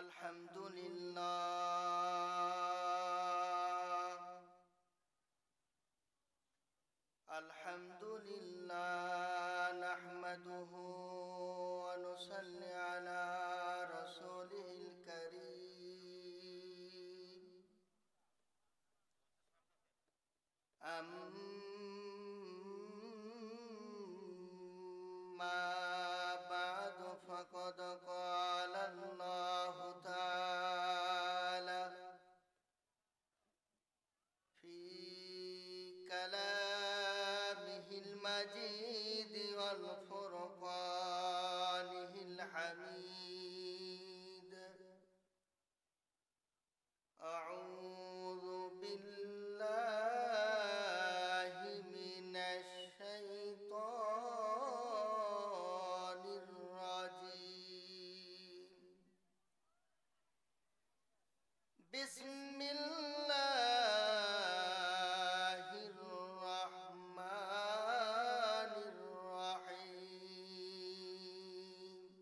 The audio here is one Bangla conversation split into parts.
Alhamdulillah nahmaduhu wa nusalli ala rasulihil karim. Amma ba'du faqad qala Allahu ta'ala fi kalamihil majid wal furqanihil hamid. A'udzu billahi minash shaitonir rajim. Bismillahirrahmanirrahim.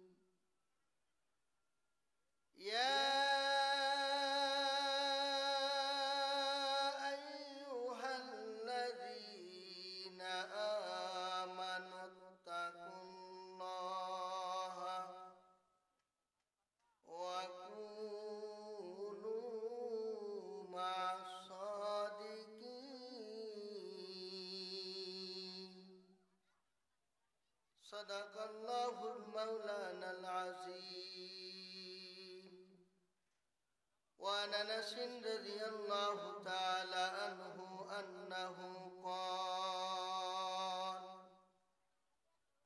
Ya ayyuhalladzina amanu taqullaha wa kunu ma'as sadiqin. Sadaqallahul maulanal azim. Wa an Anas radhiyallahu ta'ala anhu annahu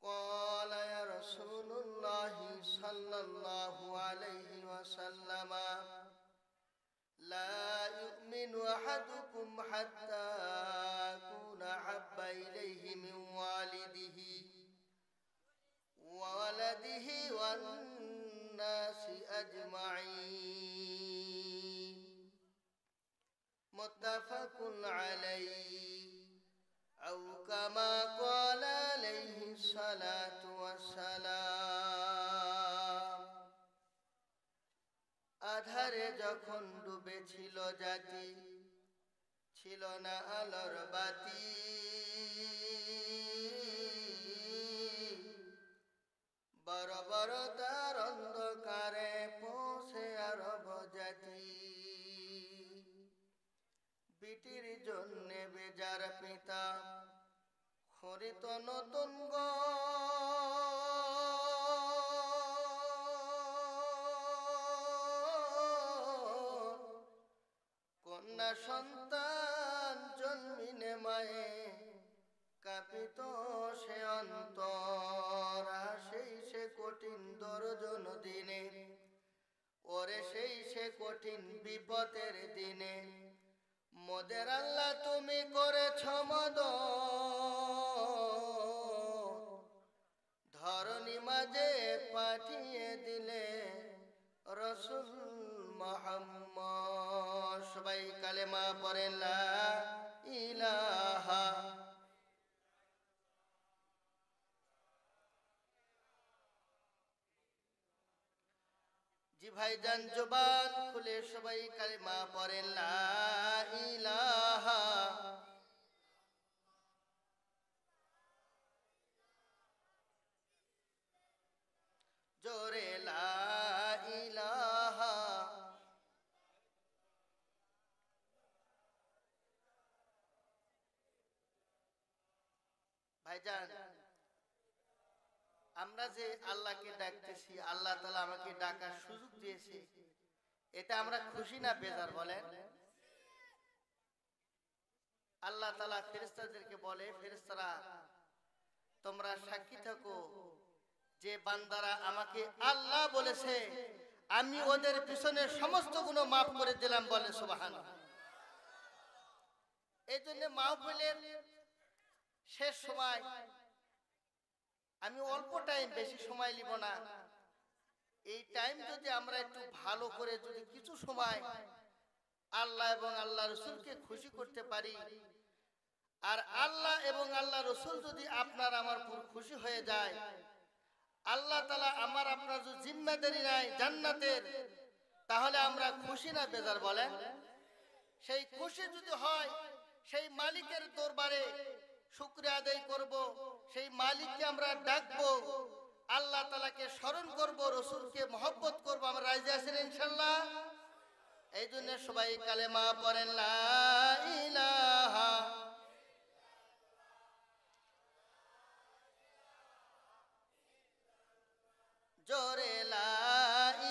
qala ya Rasulullah sallallahu alayhi wa sallama la yu'minu ahadukum hatta akuna habba ilayhi min walidihi wa waladihi wan nasi ajma'in. Muttafaqun alayhi aw kama qala alayhi salatu wassalam. আধারে যখন ডুবেছিল জাতি, ছিল না আলোর বাতি, বড় বড় তার অন্ধকারে পৌঁছে আরব জাতি। বিটির জন্যে বেজার পিতা খরিত নতুন কন্যা সন্তান জন্মিনে মায়ে কাঁপিত সে অন্তর। সেই সে কঠিন দর্জন দিনে, ওরে সেই সে কঠিন বিপদের দিনে, মোদের আল্লাহ তুমি করেছ মদদ, ধরণী মাঝে পাঠিয়ে দিলে রাসূল মুহাম্মদ। সবাই কালেমা পড়েন লা ইলাহা। জি ভাইজান জবান খুলে সবাই কালেমা পড়েন লা ইলাহা। জোরে লা ইলাহা। ভাইজান আমরা যে আল্লাহকে ডাকতেছি, আল্লাহ তাআলা আমাকে ডাকার সুযোগ দিয়েছে, এটা আমরা খুশি না বেজার বলেন? আল্লাহ তাআলা ফেরেশতাদেরকে বলে, ফেরেশতারা তোমরা সাক্ষী থাকো যে বান্দারা আমাকে আল্লাহ বলেছে, আমি ওদের পিছনে সমস্ত গুনাহ মাফ করে দিলাম। বলে সুবহানাল্লাহ। এই জন্য মাহফিলের শেষ সময় আমি অল্প টাইম, বেশি সময় নিব না। এই টাইম যদি আমরা একটু ভালো করে যদি কিছু সময় আল্লাহ এবং আল্লাহ রসুলকে খুশি করতে পারি, আর আল্লাহ এবং আল্লাহ রসুল যদি আপনার আমার উপর খুশি হয়ে যায়, আল্লাহ তাআলা আমার আপনার যে জিম্মেদারি নাই জান্নাতের, তাহলে আমরা খুশি না বেজার বলেন? সেই খুশি যদি হয়, সেই মালিকের দরবারে শুকরিয়া আদায় করব, সেই মালিককে আমরা ডাকবো, আল্লাহ তাআলাকে স্মরণ করব, রাসূলকে মহব্বত করব। আমরা রাজি আছেন ইনশাআল্লাহ? এই জন্য সবাই কালেমা পড়েন, লা ইলাহা জোরে লা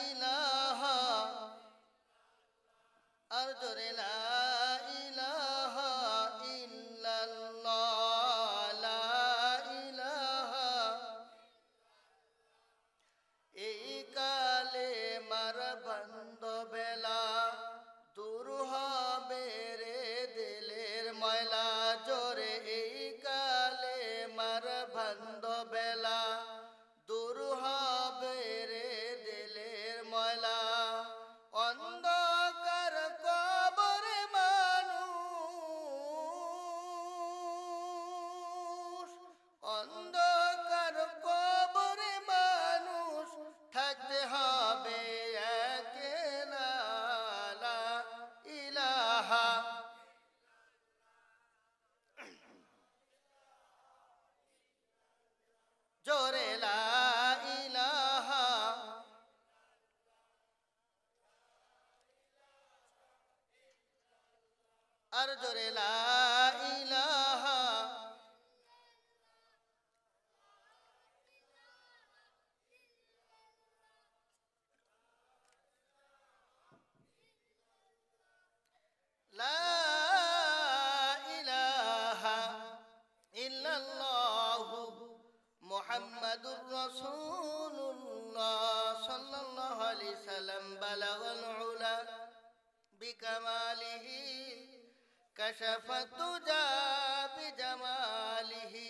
ইলাহা, আর জোরে লা ইলাহা ইল্লাল্লাহ, লা ইলাহা। এই কালেমার বান্ধবেলা দূর হবে রে দিলের ময়লা, জোরে এই কালেমার বান্ধবেলা দূর হবে রে দিলের ময়লা। অন্ধকার কবরে মানুষ, অন্ধকার কবরে মানুষ থাকতে হবে একলা, লা ইলাহা। জোরে লা ইলাহা, আর জোরে লা ইলাহা। লা ইলাহা ইল্লাল্লাহু মুহাম্মাদুর রাসূলুল্লাহ সাল্লাল্লাহু আলাইহি সাল্লাম। বালাগাল উলা বিকামালিহি, কাশাফাত তুজা বিজামালিহি,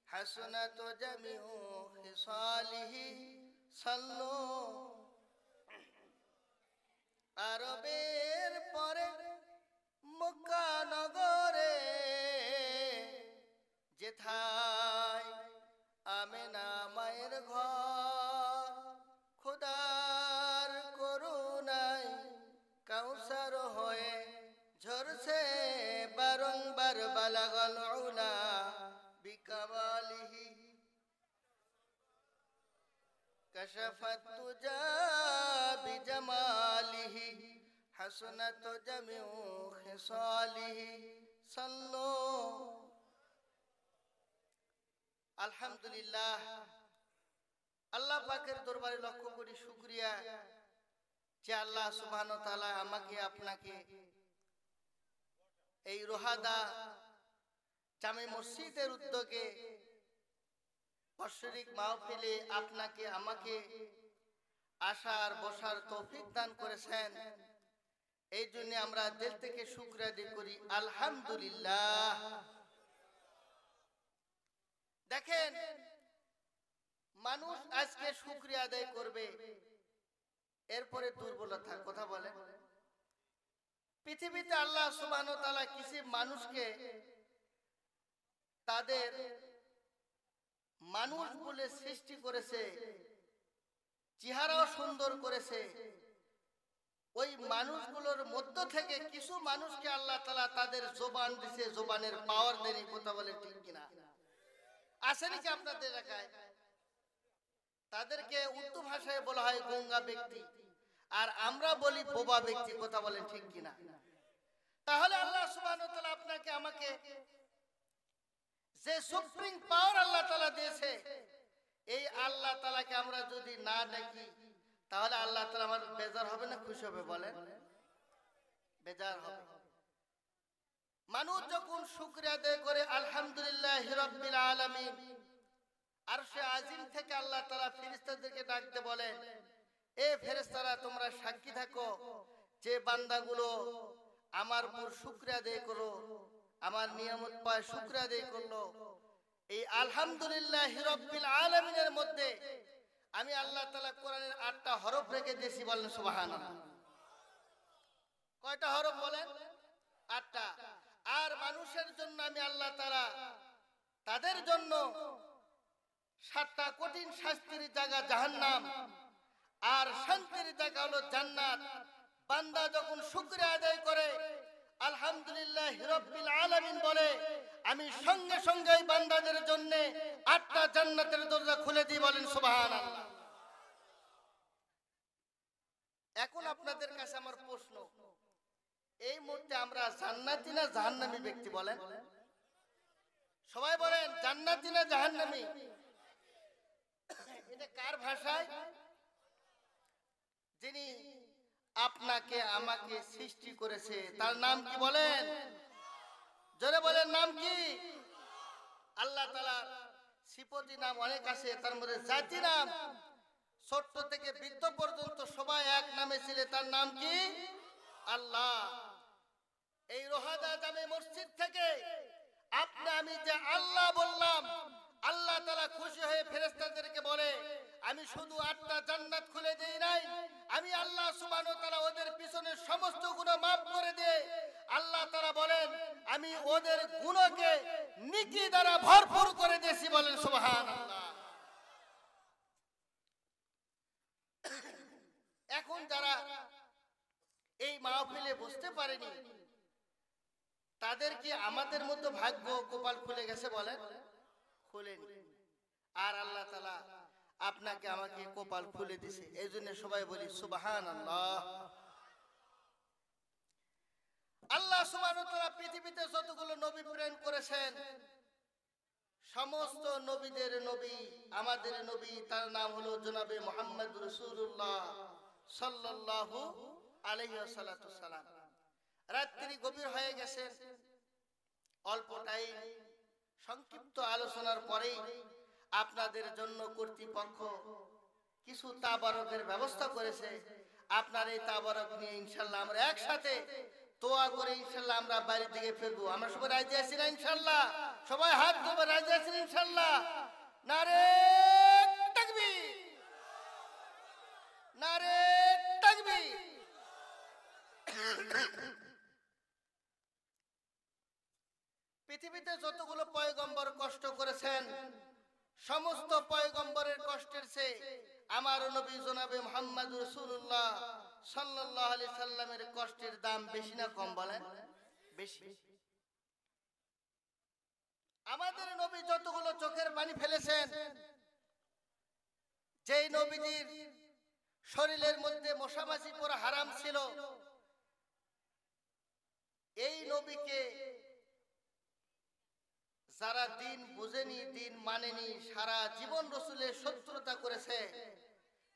হাসনাত জামিউ খিসালিহি। সাল্লু আরবের পরে মক্কা নগরে, যেথায় আমেনা মায়ের ঘর, খোদার করুণায় কাউসার হয়ে ঝরছে বারংবার। বালাগাল উলা বিকামালিহি, কাশাফাত তুজা বিজামালিহি, হাসনাত জামিউ খিসালিহি। সাল্লু। আলহামদুলিল্লাহ, আল্লাহ পাকের দরবারে লক্ষ কোটি শুকরিয়া যে আল্লাহ সুবহানাহু ওয়া তাআলা আমাকে আপনাকে এই রোহাদা জামে মসজিদের উদ্যোগে বাৎসরিক মাহফিলে আপনাকে আমাকে আসার বসার তৌফিক দান করেছেন। এই জন্য আমরা দিল থেকে শুকরিয়া আদায় করি, আলহামদুলিল্লাহ। দেখেন, মানুষ আজকে শুকরিয়া আদায় করবে, এরপরে দুর্বলতা কথা বলে। পৃথিবীতে আল্লাহ সুবহানাহু ওয়া তাআলা কিছু মানুষকে তাদের মানুষ বলে সৃষ্টি করেছে, চেহারাও সুন্দর করেছে। ওই মানুষগুলোর মধ্য থেকে কিছু মানুষকে আল্লাহ তাআলা তাদের জবান দিয়েছে, জবানের পাওয়ার দেনি। কথা বলে ঠিক কিনা? আছে নাকি আপনাদের এলাকায়? তাদেরকে উর্দু ভাষায় বলা হয় গঙ্গা ব্যক্তি, আর আমরা বলি বোবা ব্যক্তি। কথা বলেন ঠিক কিনা? তাহলে আল্লাহ সুবহানাহু ওয়া তাআলা আপনাকে আমাকে যে সুপ্রিম পাওয়ার আল্লাহ তাআলা দিয়েছে, এই আল্লাহ তাআলাকে আমরা যদি না ডাকি, তাহলে আল্লাহ তাআলা আমার বেজার হবে না খুশি হবে? বলেন, বেজার হবে। মানুষ যখন শুকরিয়া আদায় করে আলহামদুলিল্লাহি রাব্বিল আলামিন, আরশে আজিম থেকে আল্লাহ তাআলা ফেরেশতাদেরকে ডাকতে বলেন, এ ফেরেশতারা তোমরা সাক্ষী থাকো যে বান্দাগুলো আমার উপর শুকরিয়া আদায় করো, আমার নিয়ামত পায় শুকরিয়া আদায় করলো। এই আলহামদুলিল্লাহি রাব্বিল আলামিনের মধ্যে আমি আল্লাহ তাআলা কোরআনের 8টা হরফ রেখে দিয়েছি। বলেন সুবহানাল্লাহ। কয়টা হরফ বলেন? 8টা। আর মানুষের জন্য আমি আল্লাহ তাআলা তাদের জন্য 7টা কঠিন শাস্তির জায়গা জাহান্নাম, আর শান্তির জায়গা হলো জান্নাত। বান্দা যখন শুকরিয়া আদায় করে আলহামদুলিল্লাহ রাব্বিল আলামিন বলে, আমি সঙ্গে সঙ্গে এই বান্দাদের জন্য 8টা জান্নাতের দরজা খুলে দিই। বলেন সুবহানাল্লাহ। এখন আপনাদের কাছে আমার প্রশ্ন, এই মুহূর্তে আমরা জান্নাতি না জাহান্নামী ব্যক্তি? বলেন সবাই, বলেন জান্নাতি না জাহান্নামী? এটা কার ভাষায়? যিনি আপনাকে আমাকে সৃষ্টি করেছে তার নাম কি বলেন? জোরে বলেন, নাম কি? আল্লাহ তাআলার সিফতি নাম অনেক আছে, তার মধ্যে জাতি নাম ছোট থেকে বৃদ্ধ পর্যন্ত সবাই এক নামে ছিল, তার নাম কি? আল্লাহ। এই রোহাদা জামে মসজিদ থেকে আপনি আমি যে আল্লাহ বললাম, আল্লাহ তাআলা খুশি হয়ে ফেরেশতাদেরকে বলে, আমি শুধু 8টা জান্নাত খুলে দেই নাই, আমি আল্লাহ সুবহানাহু ওয়া তাআলা ওদের পিছনে সমস্ত গুনাহ maaf করে দেই। আল্লাহ তাআলা বলেন, আমি ওদের গুনাহকে নেকি দ্বারা ভরপুর করে দিয়েছি। বলেন সুবহানাল্লাহ। এখন যারা এই মাহফিলে বসতে পারেনি, তাদের কি আমাদের মতো ভাগ্য কপাল খুলে গেছে? বলেন খুলেনি। আর আল্লাহ তাআলা আপনাকে আমাকে কপাল খুলে দিয়েছে, এই জন্য সবাই বলি সুবহানাল্লাহ। আল্লাহ সুবহানাহু ওয়া তাআলা পৃথিবীতে যতগুলো নবী প্রেরণ করেছেন, সমস্ত নবীদের নবী আমাদের নবী, তার নাম হলো জনাবে মুহাম্মদ রাসূলুল্লাহ সাল্লাল্লাহু আলাইহি ওয়াসাল্লাম। রাত্রি গভীর হয়ে গেছে, অল্প টাইম, সংক্ষিপ্ত আলোচনার পরেই আপনাদের জন্য কর্তৃপক্ষ কিছু তাবারকের ব্যবস্থা করেছে। আপনার এই তাবারক নিয়ে ইনশাআল্লাহ আমরা একসাথে দোয়া করে ইনশাআল্লাহ আমরা বাড়ি থেকে ফিরবো। আমরা সবাই রাজি আছি না ইনশাআল্লাহ? সবাই হাত তুলে রাজি আছেন ইনশাআল্লাহ? নারে তাকবীর, নারে তাকবীর। পৃথিবীতে যতগুলো পয়গম্বর কষ্ট করেছেন, সমস্ত পয়গম্বরের কষ্টের চেয়ে আমার নবী জনাবে মুহাম্মদ রাসূলুল্লাহ সাল্লাল্লাহু আলাইহি সাল্লামের কষ্টের দাম বেশি না কম? বলেন বেশি। আমাদের নবী যতগুলো চোখের পানি ফেলেছেন, যেই নবীজির শরীরের মধ্যে মশামাছি পড়া হারাম ছিল, এই নবীকে যারা দিন বুঝেনি, দিন মানেনি, সারা জীবন রাসূলের শত্রুতা করেছে,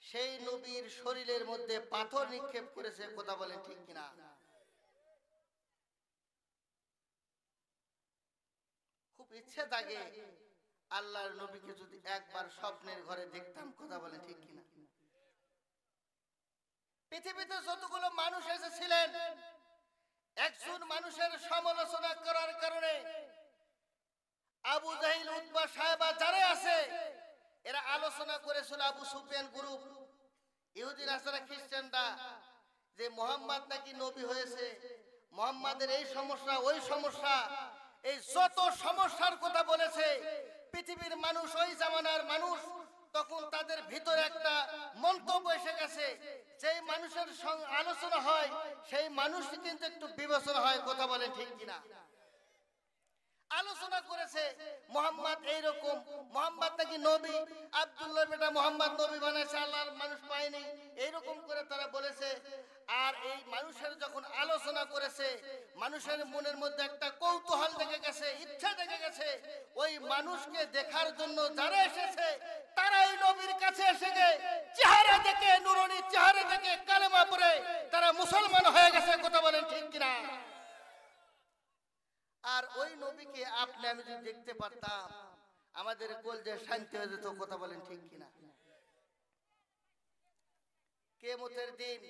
সেই নবীর শরীরের মধ্যে পাথর নিক্ষেপ করেছে। কথা বলেন ঠিক কিনা? খুব ইচ্ছে জাগে আল্লাহর নবীকে যদি একবার স্বপ্নের ঘরে দেখতাম। কথা বলেন ঠিক কিনা? পৃথিবীতে যতগুলো মানুষ এসেছিলেন, একজন মানুষের সমালোচনা করার কারণে আবু জাহিল, উতবা, সায়বা যারা আছে, এরা আলোচনা করেছিল, আবু সুফিয়ান গ্রুপ, ইহুদি নাসারা খ্রিস্টানরা, যে মুহাম্মদ নাকি নবী হয়েছে, মুহাম্মাদের এই সমস্যা ওই সমস্যা, এই যত সমস্যার কথা বলেছে পৃথিবীর মানুষ, ওই জামানার মানুষ, তখন তাদের ভিতরে একটা মন্তব্য এসে গেছে, যেই মানুষের আলোচনা হয় সেই মানুষ কিন্তু একটু বিবেচনা হয়। কথা বলেন ঠিক কিনা? আলোচনা করেছে মুহাম্মদ এইরকম, মুহাম্মদ নাকি নবী, আব্দুল্লাহ বেটা মুহাম্মদ নবী বানাইছে, আল্লাহর মানুষ পায়নি, এইরকম করে তারা বলেছে। আর এই মানুষের যখন আলোচনা করেছে, মানুষের মনের মধ্যে একটা কৌতূহল দেখে গেছে, ইচ্ছা দেখে গেছে, ওই মানুষকে দেখার জন্য যারা এসেছে, তারা এই নবীর কাছে এসে গিয়ে চেহারা দেখে, নুরানি চেহারা দেখে কালেমা পড়ে তারা মুসলমান হয়ে গেছে। কথা বলেন ঠিক কিনা? আর ওই নবীকে আপনি আমি যদি দেখতে পারতাম, আমাদের কলজে শান্তি হয়ে যেত। কথা বলেন ঠিক কিনা? কিয়ামতের দিন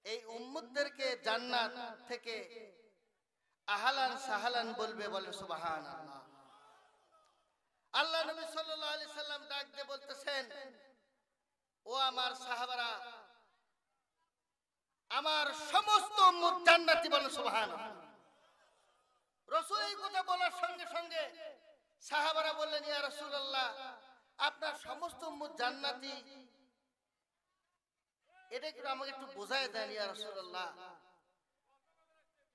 এই উম্মতদেরকে জান্নাত থেকে আহলান সাহলান বলবে। বলে সুবহানাল্লাহ। আল্লাহ নবী সাল্লাল্লাহু আলাইহি সাল্লাম ডাক দিয়ে বলতেছেন, ও আমার সাহাবারা, আমার সমস্ত উম্মত জান্নাতি। বলে সুবহানাল্লাহ। রাসূল এই কথা বলার সঙ্গে সঙ্গে সাহাবারা বললেন, ইয়া রাসূলুল্লাহ, আপনার সমস্ত উম্মত জান্নাতি, এটা একটু আমাকে একটু বোঝায় দেন ইয়া রাসূলুল্লাহ।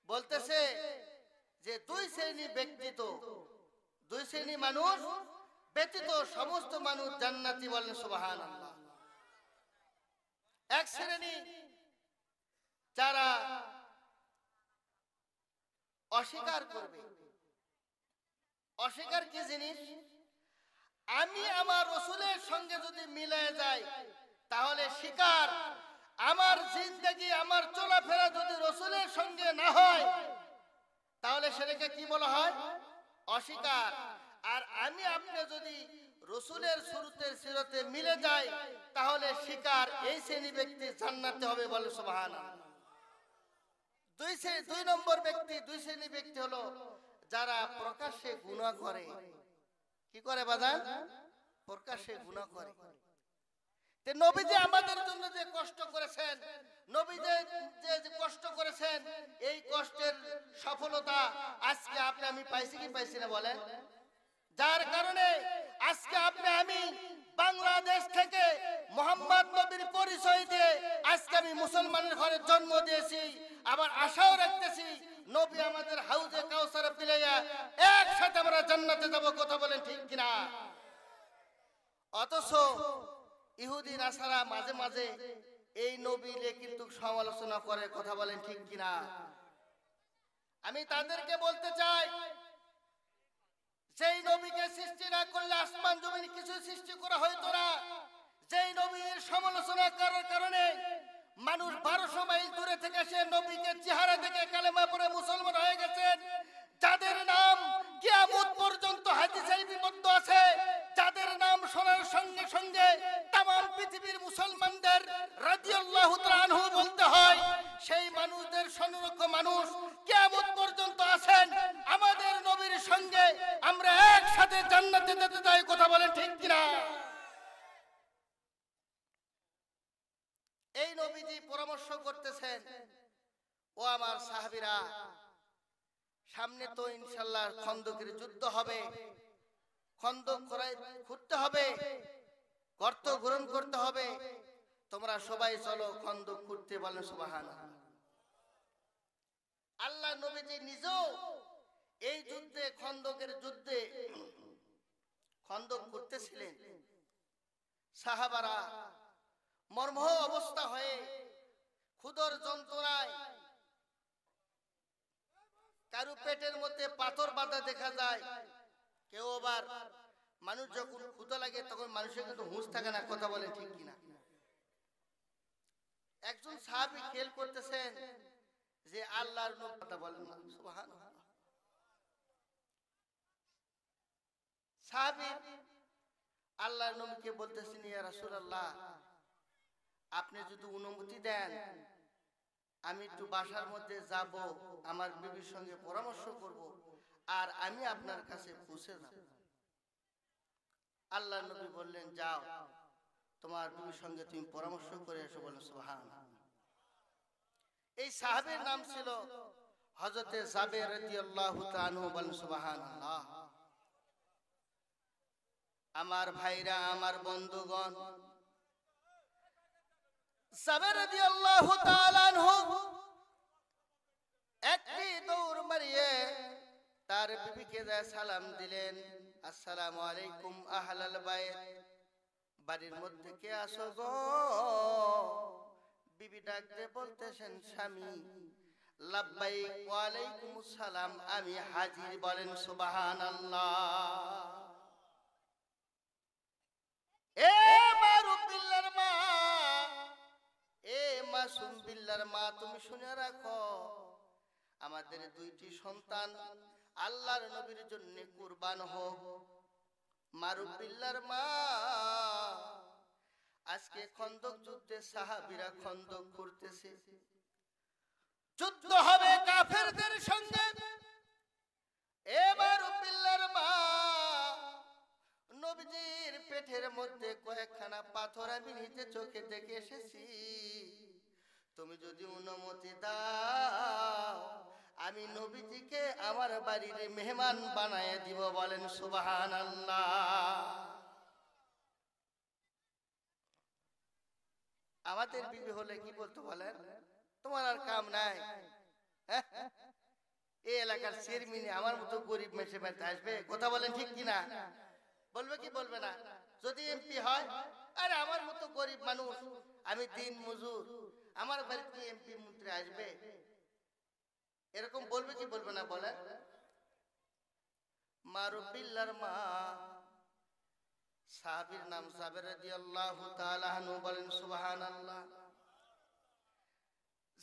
বলতেছে যে দুই শ্রেণী ব্যক্তিত, দুই শ্রেণী মানুষ ব্যতীত সমস্ত মানুষ জান্নাতি, বলেন সুবহানাল্লাহ। এক শ্রেণী যারা অস্বীকার করবে। অস্বীকার কি জিনিস? আমি আমার রাসূলের সঙ্গে যদি মিলে যাই তাহলে স্বীকার। আমার জিন্দেগি, আমার চলাফেরা যদি রাসূলের সঙ্গে না হয় তাহলে সেটাকে কি বলা হয়? অস্বীকার। আর আমি আপনি যদি রাসূলের সুরতের সিরতে মিলে যাই তাহলে স্বীকার। এই শ্রেণী ব্যক্তি জান্নাতে হবে, বলে সুবহানাল্লাহ। দুই নম্বর ব্যক্তি, দুই শ্রেণী ব্যক্তি হলো যারা প্রকাশ্যে গুনাহ করে। কি করে বাজান? প্রকাশ্যে গুনাহ করে। তে নবীজি আমাদের জন্য যে কষ্ট করেছেন, নবীজি যে কষ্ট করেছেন, এই কষ্টের সফলতা আজকে আপনি আমি পাইছি কি পাইছি না বলেন? যার কারণে আজকে আপনি আমি বাংলাদেশ থেকে মোহাম্মদ নবীর পরিচয় দিয়ে আজকে আমি মুসলমানের ঘরে জন্ম দিয়েছি। আবার আশাও রাখতেছি নবী আমাদের হাউজে কাউসারে পিলাইয়া একসাথে আমরা জান্নাতে যাব। কথা বলেন ঠিক কিনা? অথচ ইহুদি নাসারা মাঝে মাঝে এই নবীকে কিন্তু সমালোচনা করে। কথা বলেন ঠিক কিনা? আমি তাদেরকে বলতে চাই, যেই নবীকে সৃষ্টি না করলে আসমান জমিন কিছু সৃষ্টি করা হইতো না। যেই নবীর সমালোচনা করার কারণে মানুষ 1200 মাইল দূরে থেকে সে নবীকে চেহারা দেখে কালেমা পড়ে মুসলমান হয়ে গেছেন, যাদের নাম কিয়ামত পর্যন্ত হাদিসে লিপিবদ্ধ আছে, যাদের নাম শোনার সঙ্গে সঙ্গে तमाम পৃথিবীর মুসলমানদের রাদিয়াল্লাহু তাআলা আনহু বলতে হয়, সেই মানুষদের সংরক্ষ মানুষ কিয়ামত পর্যন্ত আছেন। আমাদের নবীর সঙ্গে আমরা একসাথে জান্নাতে যেতে চাই। কথা বলেন ঠিক কিনা? এই নবীজি পরামর্শ করতেছেন, ও আমার সাহাবীরা, সামনে তো ইনশাআল্লাহ খন্দকের যুদ্ধ হবে, খন্দক খুঁড়তে হবে, গর্ত গ্রহণ করতে হবে, তোমরা সবাই চলো খন্দক খুঁড়তে। বলেন সুবহানাল্লাহ। আল্লাহ নবীজি নিজেও এই যুদ্ধে, খন্দকের যুদ্ধে খন্দক করতেছিলেন। সাহাবারা মর্মহ অবস্থা হয়ে ক্ষুধার যন্ত্রণায়, কারো পেটের মধ্যে পাথর বাঁধা দেখা যায়, কেউ আবার মানুষ যখন ক্ষুধা লাগে তখন মানুষের কিন্তু হুঁশ থাকে না। কথা বলেন ঠিক কিনা? একজন সাহাবী খেয়াল করতেছেন যে আল্লাহর নবী, কথা বলেন না সুবহানাল্লাহ, সাহাবী আল্লাহর নবীকে বলতেছেন, ইয়া রাসূলুল্লাহ, আপনি যদি অনুমতি দেন আমি একটু বাসার মধ্যে যাব, আমার বিবির সঙ্গে পরামর্শ করব, আর আমি আপনার কাছে পৌঁছে যাব। আল্লাহর নবী বললেন, যাও তোমার বিবির সঙ্গে তুমি পরামর্শ করে এসো। বলেন সুবহানাল্লাহ। এই সাহাবীর নাম ছিল হযরতে জাবের রাদিয়াল্লাহু তাআলা আনহু। বলেন সুবহানাল্লাহ। আমার ভাইরা, আমার বন্ধুগণ, জাবের রাদিয়াল্লাহু তাআলা আনহু একটি দৌড় মারিয়ে তার বিবিকে যায় সালাম দিলেন, আসসালামু আলাইকুম আহলাল বাইত, বাড়ির মধ্যে কে আছো গো? বিবি ডাক দিয়ে বলতেছেন, স্বামী। লাব্বাইক ওয়া আলাইকুমুস সালাম, আমি হাজির। বলেন সুবহানাল্লাহ। এ মারুফ বিল্লাহর মা, এ মাসুম বিল্লাহর মা, তুমি শুনে রাখো, আমাদের দুইটি সন্তান আল্লাহর নবীর জন্য কুরবান হোক। মারুফ বিল্লাহর মা, আজকে খন্দক যুদ্ধে সাহাবীরা খন্দক করতেছে, যুদ্ধ হবে কাফেরদের সঙ্গে। এ মারুফ বিল্লাহর মা, নবীজির পেটের মধ্যে কয়েকখানা পাথর আমি নিজে চোখে দেখে এসেছি। তুমি যদি অনুমতি দাও আমি নবীজিকে আমার বাড়ির মেহমান বানায় দিব। বলেন সুবহানাল্লাহ। আমাদের বিবি হলে কি বলতো বলেন, তোমার আর কাম নাই, এই এলাকার চেয়ারম্যান আমার মতো গরিব মেসে বাড়িতে আসবে, কথা বলেন ঠিক কিনা? বলবে কি বলবে না? যদি এমপি হয়, আরে আমার মতো গরিব মানুষ, আমি দিন মজুর, আমার বাড়িতে এমপি মন্ত্রী আসবে, এরকম বলবে কি বলবে না বলেন? মারুবিল্লার মা, সাহাবীর নাম জাবের রাদিয়াল্লাহু তাআলা আনহু, বলেন সুবহানাল্লাহ।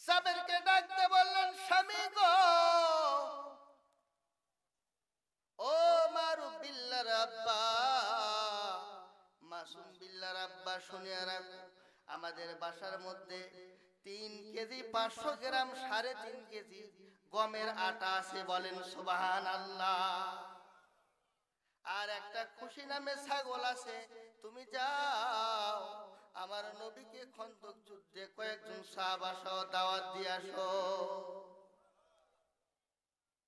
জাবেরকে ডাকতে বললেন, স্বামী গো, ও মারুবিল্লার আব্বা, মাসুম বিল্লার আব্বা, শুনিয়া রাখো, আমাদের বাসার মধ্যে 3 কেজি 500 গ্রাম 3.5 কেজি গমের আটা আছে, বলেন সুবহানাল্লাহ। আর একটা খুশি নামে ছাগল আছে, তুমি যাও আমার নবীকে খন্দক যুদ্ধে কয়েকজন সাহাবা সহ দাওয়াত দিয়ে আসো।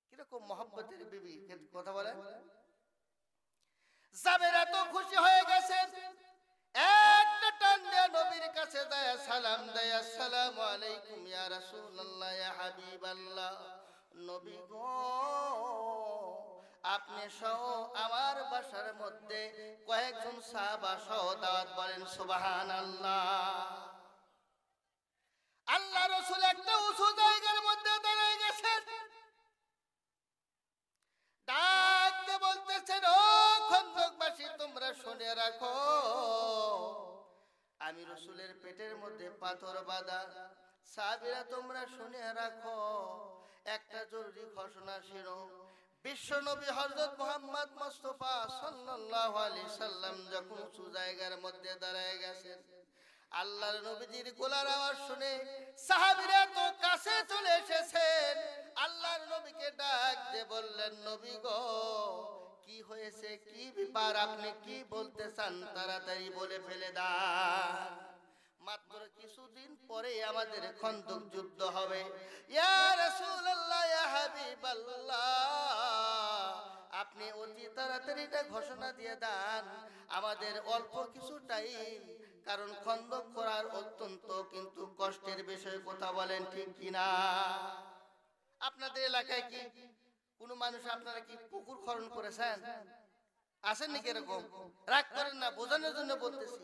কিরকম মহব্বতের বিবি, কথা বলেন। জাবের এত খুশি হয়ে গেছে, একটা টান দিয়ে নবীর কাছে যায়, সালাম দেয়, আসসালামু আলাইকুম ইয়া রাসূলুল্লাহ, ইয়া হাবিবাল্লাহ, নবী গো, আপনি সহ আমার বাসার মধ্যে কয়েকজন সাহাবা সহ দাওয়াত, বলেন সুবহানাল্লাহ। আল্লাহ রাসূল একটা উঁচু জায়গার মধ্যে দাঁড়িয়ে গেছেন, ডাকতে বলতেছেন, ও খন্দকবাসী তোমরা শুনে রাখো, আমি রাসূলের পেটের মধ্যে পাথর বাঁধা, সাহাবীরা তোমরা শুনে রাখো, একটা জরুরি ঘোষণা ছিল, বিশ্ব নবী হযরত মুহাম্মদ মুস্তাফা সাল্লাল্লাহু আলাইহি সাল্লাম যখন উঁচু জায়গার মধ্যে দাঁড়ায় গেছেন, আল্লাহর নবীজির গলার আওয়াজ শুনে সাহাবীরা তো কাছে চলে এসেছেন, আল্লাহর নবীকে ডাক দিয়ে বললেন, নবী গো, কি হয়েছে, কি ব্যাপার, আপনি কি বলতে চান, তাড়াতাড়ি বলে ফেলে দাও, মাত্র কিছুদিন পরে আমাদের খন্দক যুদ্ধ হবে, ইয়া রাসূলুল্লাহ, ইয়া হাবিবাল্লাহ, আপনি অতি তাড়াতাড়ি এটা ঘোষণা দিয়ে দেন, আমাদের অল্প কিছু টাইম, কারণ খন্দক করার অত্যন্ত কিন্তু কষ্টের বিষয়, কথা বলেন ঠিক কিনা? আপনাদের এলাকায় কি কোনো মানুষ, আপনারা কি পুকুর খনন করেছেন? আছেন নাকি এরকম? রাগ করেন না, বোঝানোর জন্য বলতেছি।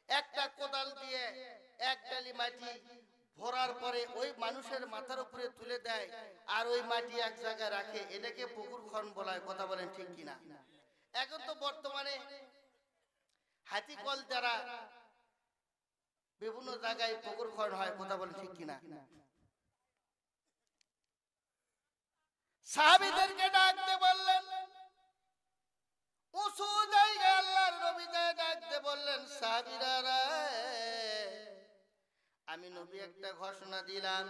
একটা কোদাল দিয়ে এক ডালি মাটি ভরার পরে ওই মানুষের মাথার উপরে তুলে দেয়, আর ওই মাটি এক জায়গায় রাখে, এটাকে পুকুর খনন বলা হয়, কথা বলেন ঠিক কিনা? এখন তো বর্তমানে হাতি কল দ্বারা বিভিন্ন জায়গায় পুকুর খনন হয়, কথা বলেন ঠিক কিনা? সাহাবীদেরকে ডাকতে বললেন, উঁচু জায়গায় আল্লাহর নবী যায় ডাকতে বললেন, সাহাবীরা রে, আমি নবী একটা ঘোষণা দিলাম,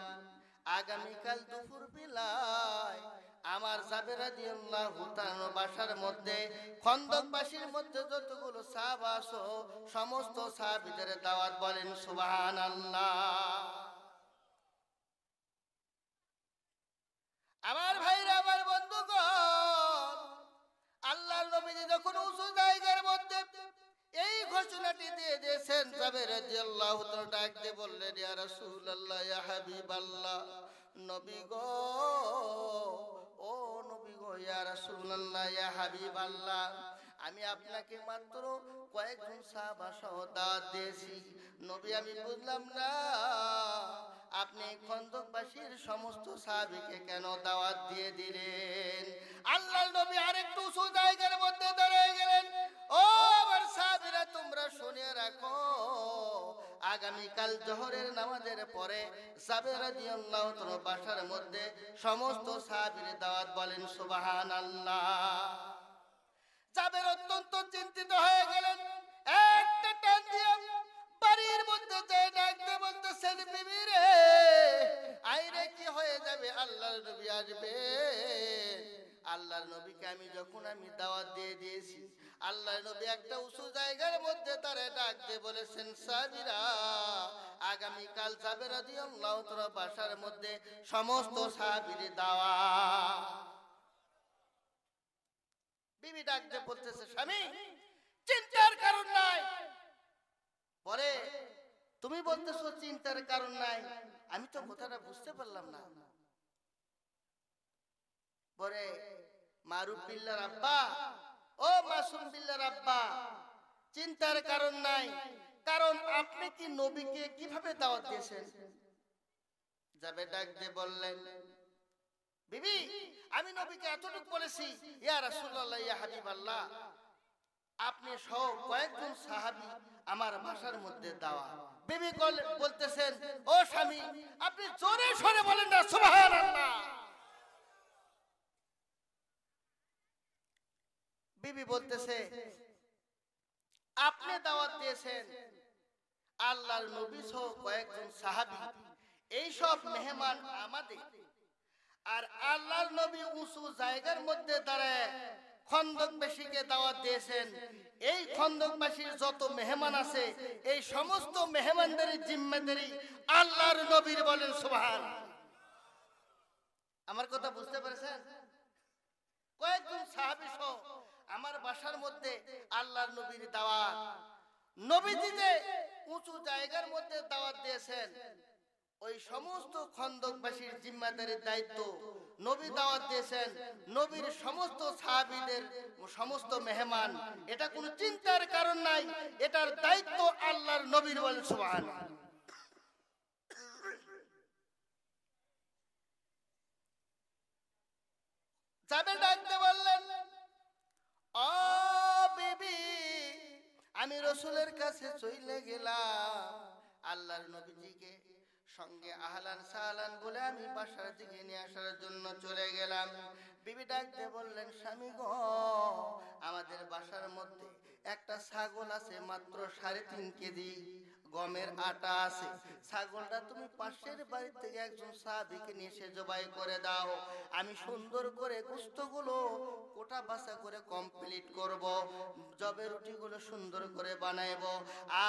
আগামীকাল দুপুর বেলায় আমার জাবের রাদিয়াল্লাহু তাআলা বাসার মধ্যে খন্দকবাসীর মধ্যে যতগুলো সাহাবা আছে সমস্ত সাহাবীদের দাওয়াত, বলেন সুবহানাল্লাহ। আমার ভাইরা, আমার বন্ধুগণ, আল্লাহর নবীজি যখন উঁচু জায়গার মধ্যে এই ঘোষণাটি দিয়ে দিয়েছেন, জাবের রাদিয়াল্লাহু তাআলা ডাক দিয়ে বললেন, ইয়া রাসূলুল্লাহ, ইয়া হাবিবাল্লাহ, নবী গো, ও নবী গো, ইয়া রাসূলুল্লাহ, ইয়া হাবিবাল্লাহ, আমি আপনাকে মাত্র কয়েকজন সাহাবা সহ দাওয়াত দিয়েছি, নবী আমি বুঝলাম না আপনি খন্দকবাসীর সমস্ত সাহাবীকে কেন দাওয়াত দিয়ে দিলেন? আল্লাহর নবী আরেকটু উঁচু জায়গার মধ্যে দাঁড়িয়ে গেলেন, ও আমার সাহাবীরা তোমরা শুনে রাখো, আগামীকাল জোহরের নামাজের পরে জাবের রাদিয়াল্লাহু তাআলা বাসার মধ্যে সমস্ত সাহাবীর দাওয়াত, বলেন সুবহানাল্লাহ। জাবের অত্যন্ত চিন্তিত হয়ে গেলেন, একটা টান দিয়ে বাড়ির মধ্যে যায় ডাকতে বলতেছেন, বিবি রে, আইরে কি হয়ে যাবে, আল্লাহর নবী আসবে। আল্লাহর নবীকে আমি যখন দাওয়াত দিয়ে দিয়েছি, আল্লাহর নবী একটা উঁচু জায়গার মধ্যে তারে ডাক দিয়ে বলেছেন, সাহাবীরা আগামীকাল জাবের রাদিয়াল্লাহু তাআলা বাসার মধ্যে সমস্ত সাহাবীর দাওয়াত। বিবি ডাক দিয়ে বলতেছে, স্বামী চিন্তার কারণ নাই, পরে তুমি বলতেছো চিন্তার কারণ নাই, আমি তো কথাটা বুঝতে পারলাম না। পরে মারুফ বিল্লাহর আব্বা, ও মাসুম বিল্লাহর আব্বা, চিন্তার কারণ নাই, কারণ আপনি কি নবীকে কিভাবে দাওয়াত দিয়েছেন? যাবে ডাক দিয়ে বললেন, বিবি আমি নবীকে এতটুকু বলেছি, ইয়া রাসূলুল্লাহ ইয়া হাবিবাল্লাহ, আপনি সহ কয়েকজন সাহাবী আমার বাসার মধ্যে দাওয়া। বিবি বলতেছেন, ও স্বামী আপনি জোরে সরে বলেন না সুবহানাল্লাহ। বিবি বলতেছে, আপনি দাওয়াত দিয়েছেন আল্লাহর নবী সহ কয়েকজন সাহাবী, এই সব মেহমান আমাদের, আর আল্লাহর নবী উঁচু জায়গার মধ্যে দাঁড়ায় খন্দকবাসীকে দাওয়াত দিয়েছেন। এই খন্দকবাসীর যত মেহমান আছে, এই সমস্ত মেহমানদের জিম্মেদারি আল্লাহর নবীর, বলেন সুবহানাল্লাহ। আমার কথা বুঝতে পেরেছেন? কয়েকজন সাহাবী সহ আমার বাসার মধ্যে আল্লাহর নবীর দাওয়াত, নবীজি যে উঁচু জায়গার মধ্যে দাওয়াত দিয়েছেন, ওই সমস্ত খন্দকবাসীর জিম্মাদারির দায়িত্ব নবী দাওয়াত দিয়েছেন, নবীর সমস্ত সাহাবীদের সমস্ত মেহমান, এটা কোনো চিন্তার কারণ নাই, এটার দায়িত্ব আল্লাহর নবীর, বলেন সুবহানাল্লাহ। যাবে ডাকতে বললেন, ও বিবি আমি রসুলের কাছে চলে গেলাম, আল্লাহর নবীজিকে সঙ্গে আহলান সাহলান বলে আমি বাসার দিকে নিয়ে আসার জন্য চলে গেলাম। বিবি ডাকতে বললেন, স্বামী গো আমাদের বাসার মধ্যে একটা ছাগল আছে, মাত্র 3.5 কেজি গমের আটা আছে, ছাগলটা তুমি পাশের বাড়ি থেকে একজন সাহাবীকে নিয়ে এসে জবাই করে দাও, আমি সুন্দর করে গোশতগুলো কোটা বাছা করে কমপ্লিট করব, জবে রুটিগুলো সুন্দর করে বানাইবো,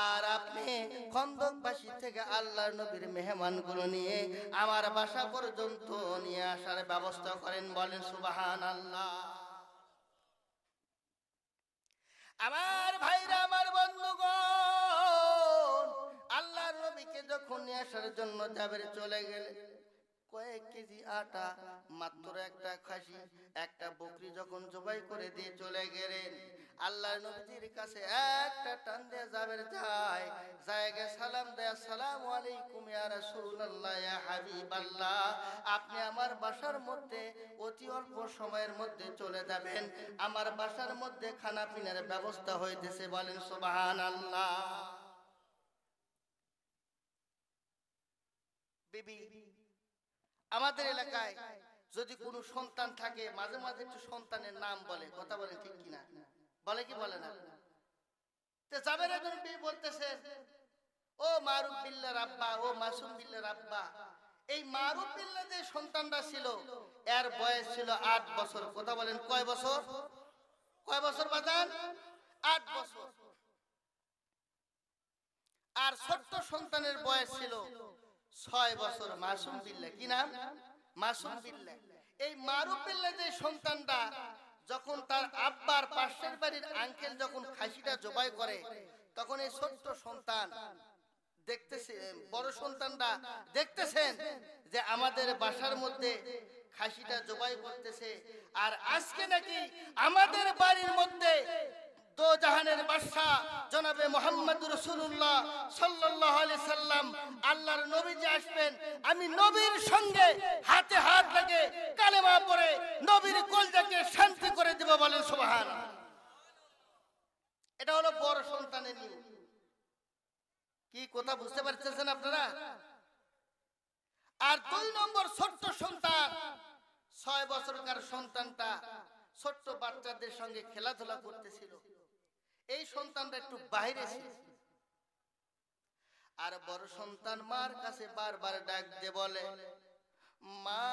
আর আপনি খন্দকবাসী থেকে আল্লাহর নবীর মেহমানগুলো নিয়ে আমার বাসা পর্যন্ত নিয়ে আসার ব্যবস্থা করেন, বলেন সুবহানাল্লাহ। আমার ভাইরা, আমার বন্ধুগণ, আল্লাহর নবীকে যখন নিয়ে আসার জন্য জাবের চলে গেলেন, কয়েক কেজি আটা, মাত্র একটা খাসি একটা বকরি যখন জবাই করে দিয়ে চলে গেলেন, আল্লাহর নবীর কাছে একটা টান দিয়ে জাবের যায়, জায়গা সালাম দেয়, আসসালামু আলাইকুম ইয়া রাসূলুল্লাহ ইয়া হাবিবাল্লাহ, আপনি আমার বাসার মধ্যে অতি অল্প সময়ের মধ্যে চলে যাবেন, আমার বাসার মধ্যে খানা পিনার ব্যবস্থা হইতেছে, বলেন সুবহানাল্লাহ। বিবি আমাদের এলাকায় যদি কোনো সন্তান থাকে, মাঝে মাঝে একটু সন্তানের নাম বলে, কথা বলে ঠিক কিনা, বলে কি বলে না? তো জাবের একজন বিবি বলতেছে, ও মারুফ বিল্লাহর আব্বা, ও মাসুম বিল্লাহর আব্বা, এই মারুফ বিল্লাহ যে সন্তানটা ছিল, এর বয়স ছিল 8 বছর, কথা বলেন কয় বছর? কয় বছর বাজান? 8 বছর। আর ছোট্ট সন্তানের বয়স ছিল 6 বছর, মাসুম বিল্লাহ। কি নাম? মাসুম বিল্লাহ। এই মারুফ বিল্লাহ যে সন্তানটা, যখন তার আব্বার পাশের বাড়ির আঙ্কেল যখন খাসিটা জবাই করে, তখন এই ছোট্ট সন্তান দেখতেছে, বড় সন্তানটা দেখতেছেন যে আমাদের বাসার মধ্যে খাসিটা জবাই করতেছে, আর আজকে নাকি আমাদের বাড়ির মধ্যে দো জাহানের বাদশা জনাবে মুহাম্মদ রাসূলুল্লাহ সাল্লাল্লাহু আলাইহি সাল্লাম আল্লাহর নবীজি আসবেন, আমি নবীর সঙ্গে হাতে হাত রেখে কালেমা পড়ে নবীর কলজাকে শান্তি করে দেব, বলেন সুবহানাল্লাহ। এটা হলো বড় সন্তানের নিয়ম। কি কথা বুঝতে পারতেছেন আপনারা? আর 2 নম্বর ছোট্ট সন্তান, 6 বছরকার সন্তানটা ছোট্ট বাচ্চাদের সঙ্গে খেলাধুলা করতেছিল, এই সন্তানটা একটু বাইরে ছিল, আর বড় সন্তান মার কাছে বারবার ডাক দিয়ে বলে, মা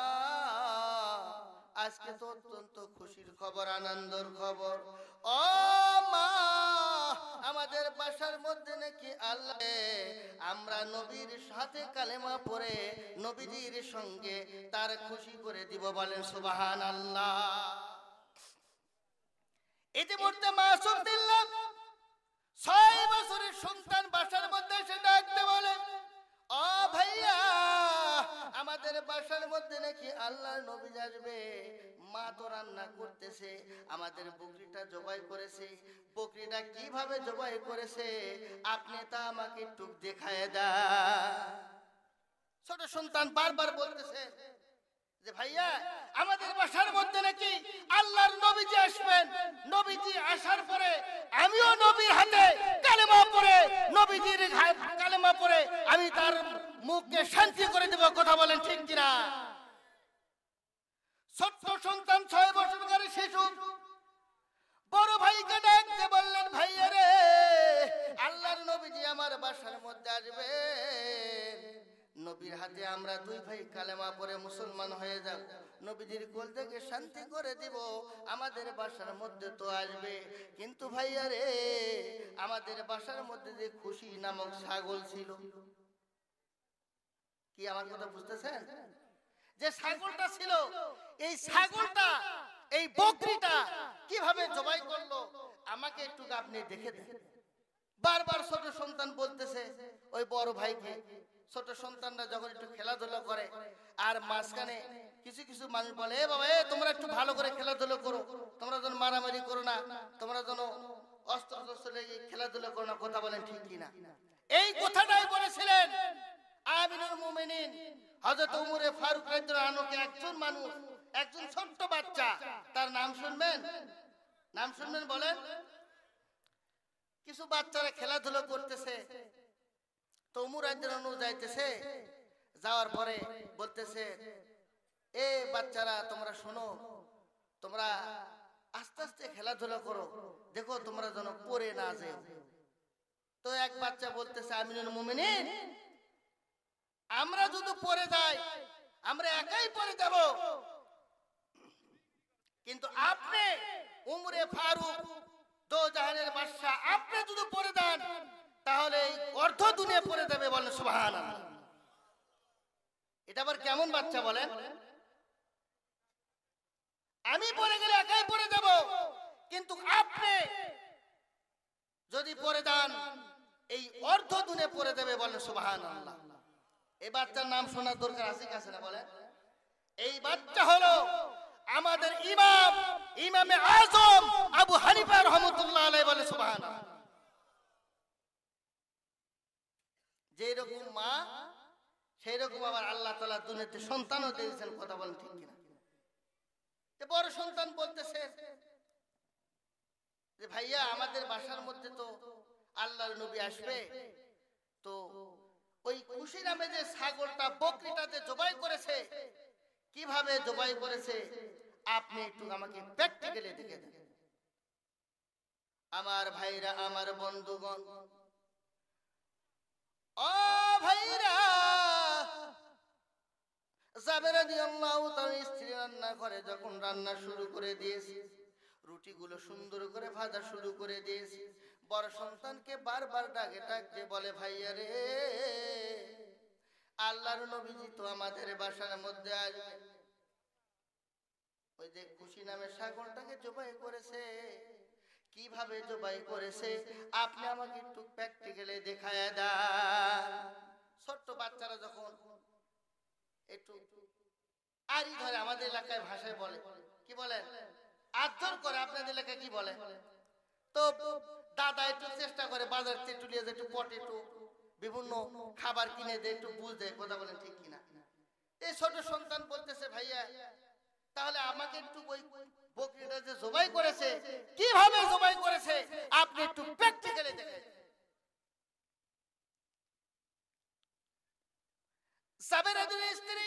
আজকে তো অত্যন্ত খুশির খবর, আনন্দের খবর, ও মা আমাদের বাসার মধ্যে নাকি আল্লাহ আমরা নবীর সাথে কালেমা পড়ে নবীজির সঙ্গে তার খুশি করে দিব, বলেন সুবহানাল্লাহ। ইতিমধ্যে মাসুম বিল্লাহ 6 বছরের সন্তান বাসার মধ্যে এসে ডাকতে বলে, ও ভাইয়া, আমাদের বাসার মধ্যে নাকি আল্লাহর নবী আসবে, মা তো রান্না করতেছে, আমাদের বকরিটা জবাই করেছে, বকরিটা কিভাবে জবাই করেছে আপনি তা আমাকে একটু দেখায় দেন। ছোট সন্তান বারবার বলতেছে যে ভাইয়া, আমাদের বাসার মধ্যে নাকি আল্লাহর নবীজি আসবেন, নবীজি আসার পরে আমিও নবীর হাতে কালেমা পড়ে, নবীজির কালেমা পড়ে আমি তার মুখকে শান্তি করে দেব। কথা বলেন ঠিক কিনা? ছোট্ট সন্তান 6 বছরের শিশু বড় ভাইকে ডাকতে বললেন, ভাইয়া রে, আল্লাহর নবীজি আমার বাসার মধ্যে আসবে, নবীর হাতে আমরা 2 ভাই কালেমা পড়ে মুসলমান হয়ে যাব, নবীজির কোল থেকে শান্তি করে দিব, আমাদের বাসার মধ্যে তো আসবে, কিন্তু ভাইয়া রে, আমাদের বাসার মধ্যে যে খুশি নামক ছাগল ছিল, কি আমার কথা বুঝতেছেন? যে ছাগলটা ছিল, এই ছাগলটা, এই বকরিটা কিভাবে জবাই করলো আমাকে একটু আপনি দেখে দেন। বারবার ছোট সন্তান বলতেছে ওই বড় ভাইকে। ছোট সন্তানরা যখন একটু খেলাধুলা করে আর মাঝখানে কিছু কিছু মানুষ বলে, এ বাবা, তোমরা একটু ভালো করে খেলাধুলা করো, তোমরা যেন মারামারি করো না, তোমরা যেন অস্ত্র শস্ত্র লেগে খেলাধুলা করো না। কথা বলেন ঠিক কিনা? এই কথাটাই বলেছিলেন আমিনুল মুমিনিন হযরত উমরে ফারুক রাদিয়াল্লাহু আনহুকে। একজন মানুষ, একজন ছোট্ট বাচ্চা, তার নাম শুনবেন? নাম শুনবেন? বলেন। কিছু বাচ্চারা খেলাধুলা করতেছে, তো উমর রাদিয়াল্লাহু আনহু যাইতেছে, যাওয়ার পরে বলতেছে, এ বাচ্চারা তোমরা শোনো, তোমরা আস্তে আস্তে খেলাধুলা করো, দেখো তোমরা যেন পড়ে না যাও। তো এক বাচ্চা বলতেছে, আমিনুল মুমিনিন, আমরা যদি পড়ে যাই আমরা একাই পড়ে যাব, কিন্তু আপনি উমরে ফারুক, দো জাহানের বাদশা, আপনি যদি পড়ে যান তাহলে অর্ধ দুনিয়া পড়ে যাবে। বলেন সুবহানাল্লাহ। এটা আবার কেমন বাচ্চা বলেন? আমি পড়ে গেলে একাই পড়ে যাব, কিন্তু আপনি যদি পড়ে যান এই অর্ধ দুনিয়া পড়ে যাবে। বলেন সুবহানাল্লাহ। এই বাচ্চার নাম শোনার দরকার আছে কাছে না? বলেন। এই বাচ্চা হলো আমাদের ইমাম, ইমামে আজম আবু হানিফা রাহমাতুল্লাহ আলাইহি। বলেন সুবহানাল্লাহ। যেই রকম মা সেই রকম আবার আল্লাহ তাআলা দুনিয়াতে সন্তানও দিয়েছেন। কথা বলেন ঠিক কিনা? বড় সন্তান বলতেছে যে ভাইয়া, আমাদের বাসার মধ্যে তো আল্লাহর নবী আসবে, তো ওই খুশি নামে যে ছাগলটা, বকরিটাতে জবাই করেছে, কিভাবে জবাই করেছে আপনি একটু আমাকে প্র্যাকটিক্যালি দেখে দেন। আমার ভাইরা, আমার বন্ধুগণ, ও ভাইরা, জাবের রাদিয়াল্লাহু তাআলা স্ত্রী রান্না করে যখন রান্না শুরু করে দিয়েছে, রুটিগুলো সুন্দর করে ভাজা শুরু করে দিয়েছে, বড় সন্তানকে বারবার ডাকে ডাকতে বলে, ভাইয়া রে, আল্লাহর নবীজি তো আমাদের বাসার মধ্যে আসবে, ওই যে খুশি নামে ছাগলটাকে জবাই করেছে, কিভাবে জবাই করেছে আপনি আমাকে একটু প্র্যাকটিক্যালি দেখায় দেন। ছোট্ট বাচ্চারা যখন একটু আড়ি ধরে, আমাদের এলাকায় ভাষায় বলে, কি বলেন, আদর করে, আপনাদের এলাকায় কি বলে? তো দাদা একটু চেষ্টা করে বাজার থেকে একটু নিয়ে যায়, একটু পটেটো, বিভিন্ন খাবার কিনে দেয়, একটু বুঝ দেয়। কথা বলেন ঠিক কিনা? এই ছোট সন্তান বলতেছে, ভাইয়া, তাহলে আমাকে একটু ওই বকরিটা যে জবাই করেছে, কিভাবে জবাই করেছে আপনি একটু প্র্যাকটিক্যালি দেখেন। জাবের রাদিয়াল্লাহু স্ত্রী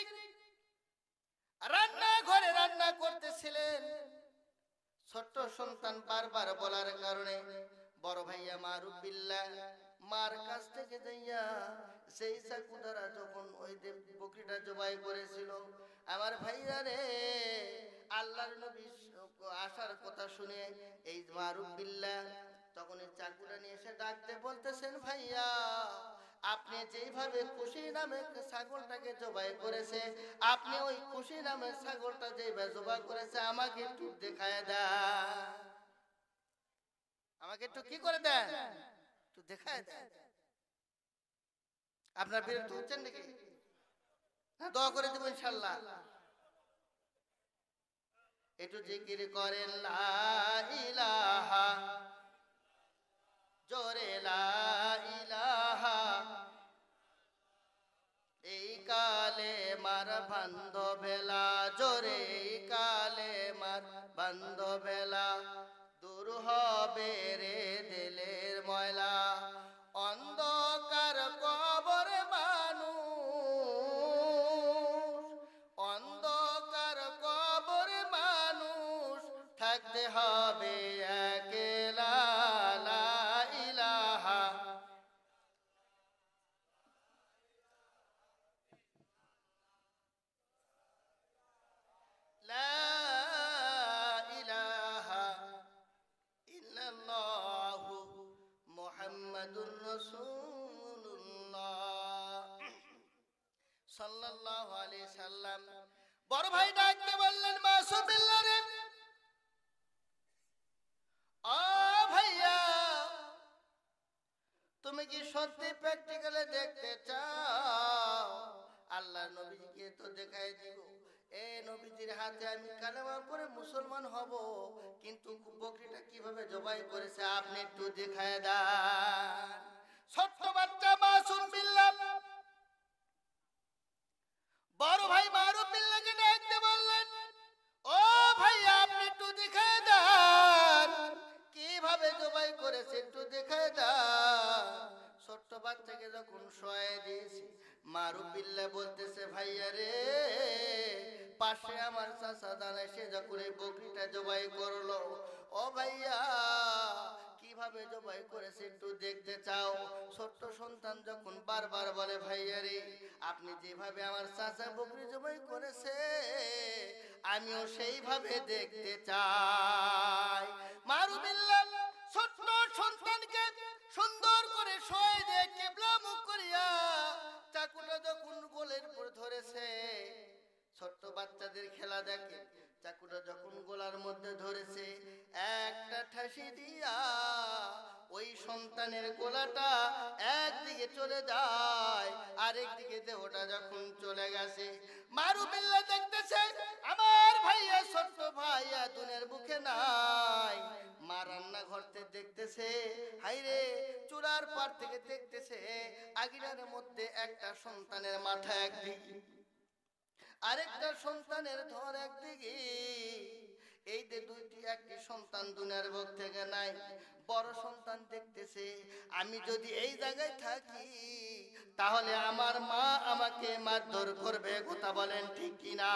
রান্না ঘরে রান্না করতেছিলেন, ছোট্ট সন্তান বারবার বলার কারণে বড় ভাইয়া মারুফ বিল্লাহ মার কাছ থেকে যাইয়া সেই চাকু দ্বারা যখন ওই বকরিটা জবাই করেছিল, আমার ভাইয়া রে, আল্লাহর নবী আসার কথা শুনে এই মারুফ বিল্লাহ তখন এই চাকুটা নিয়ে এসে ডাকতে বলতেছেন, ভাইয়া, আপনি যেইভাবে খুশি নামে ছাগলটাকে জবাই করেছে, আপনি ওই খুশি নামে ছাগলটা যেইভাবে জবাই করেছে আমাকে একটু দেখায় দেন, আমাকে একটু কি করে দেন, একটু দেখায় দেন। আপনার বিরক্ত হচ্ছেন নাকি? দোয়া করে দেবো ইনশাল্লাহ। একটু জিকির করেন লা ইলাহা, জোরে লা ইলাহা। এই কালে মার বান্ধবেলা, জোরে এই কালে মার বান্ধবেলা, দূর হবে রে দিলের ময়লা। অন্ধকার কবর মানুষ, অন্ধকার কবর মানুষ, থাকতে হবে একলা। লা ইলাহা, লা ইলাহা ইল্লাল্লাহু মুহাম্মাদুর রাসূলুল্লাহ সাল্লাল্লাহু আলাইহি সাল্লাম। বড় ভাই ডাকতে বললেন মাসুম বিল্লাহ রে, ও ভাইয়া তুমি কি সত্যি প্র্যাকটিক্যালে দেখতে চাও? আল্লাহ নবীকে তো দেখাই দিব। এ নবীজির হাতে আমি কালেমা পড়ে মুসলমান হব, কিন্তু বকরিটা কিভাবে জবাই করেছে আপনি একটু দেখায় দেন। ছোট্ট বাচ্চা মাসুম বিল্লাহ বড় ভাই মারুফ বিল্লাহকে ডাকতে বললেন, ও ভাইয়া আপনি একটু দেখায় দেন কিভাবে জবাই করেছে, একটু দেখায় দেন। ছোট্ট বাচ্চাকে যখন শোয়াই দিয়েছি, মারুফ বিল্লাহ বলতেছে, ভাইয়া রে, পাশে আমার চাচা দাঁড়ায়, সে যখন এই বকরিটা জবাই করলো, ও ভাইয়া কিভাবে জবাই করেছে একটু দেখতে চাও? ছোট্ট সন্তান যখন বারবার বলে, ভাইয়া রে, আপনি যেভাবে আমার চাচা বকরি জবাই করেছে আমিও সেইভাবে দেখতে চাই। মারুফ বিল্লাহ ছোট্ট সন্তানকে সুন্দর করে শোয় দিয়ে কিবলা মুখ করিয়া চাকুটা যখন গোলের উপর ধরেছে, ছোট্ট বাচ্চাদের খেলা দেখে, চাকুটা যখন গোলার মধ্যে ধরেছে, একটা ঠাসি দিয়া ওই সন্তানের গোলাটা একদিকে চলে যায়, আরেকদিকে দেহটা যখন চলে গেছে, মারুফ বিল্লাহ দেখতেছে আমার ভাইয়া, ছোট্ট ভাইয়া দুনের বুকে নাই। মা রান্না ঘরতে দেখতেছে, হাইরে চুলার পার থেকে দেখতেছে আগিনার মধ্যে একটা সন্তানের মাথা একদিকে, আরেকটা সন্তানের ধর একদিকে। এই যে দুইটি, একটি সন্তান দুনিয়ার বুক থেকে নাই। বড় সন্তান দেখতেছে আমি যদি এই জায়গায় থাকি তাহলে আমার মা আমাকে মারধর করবে, কথা বলেন ঠিক কিনা?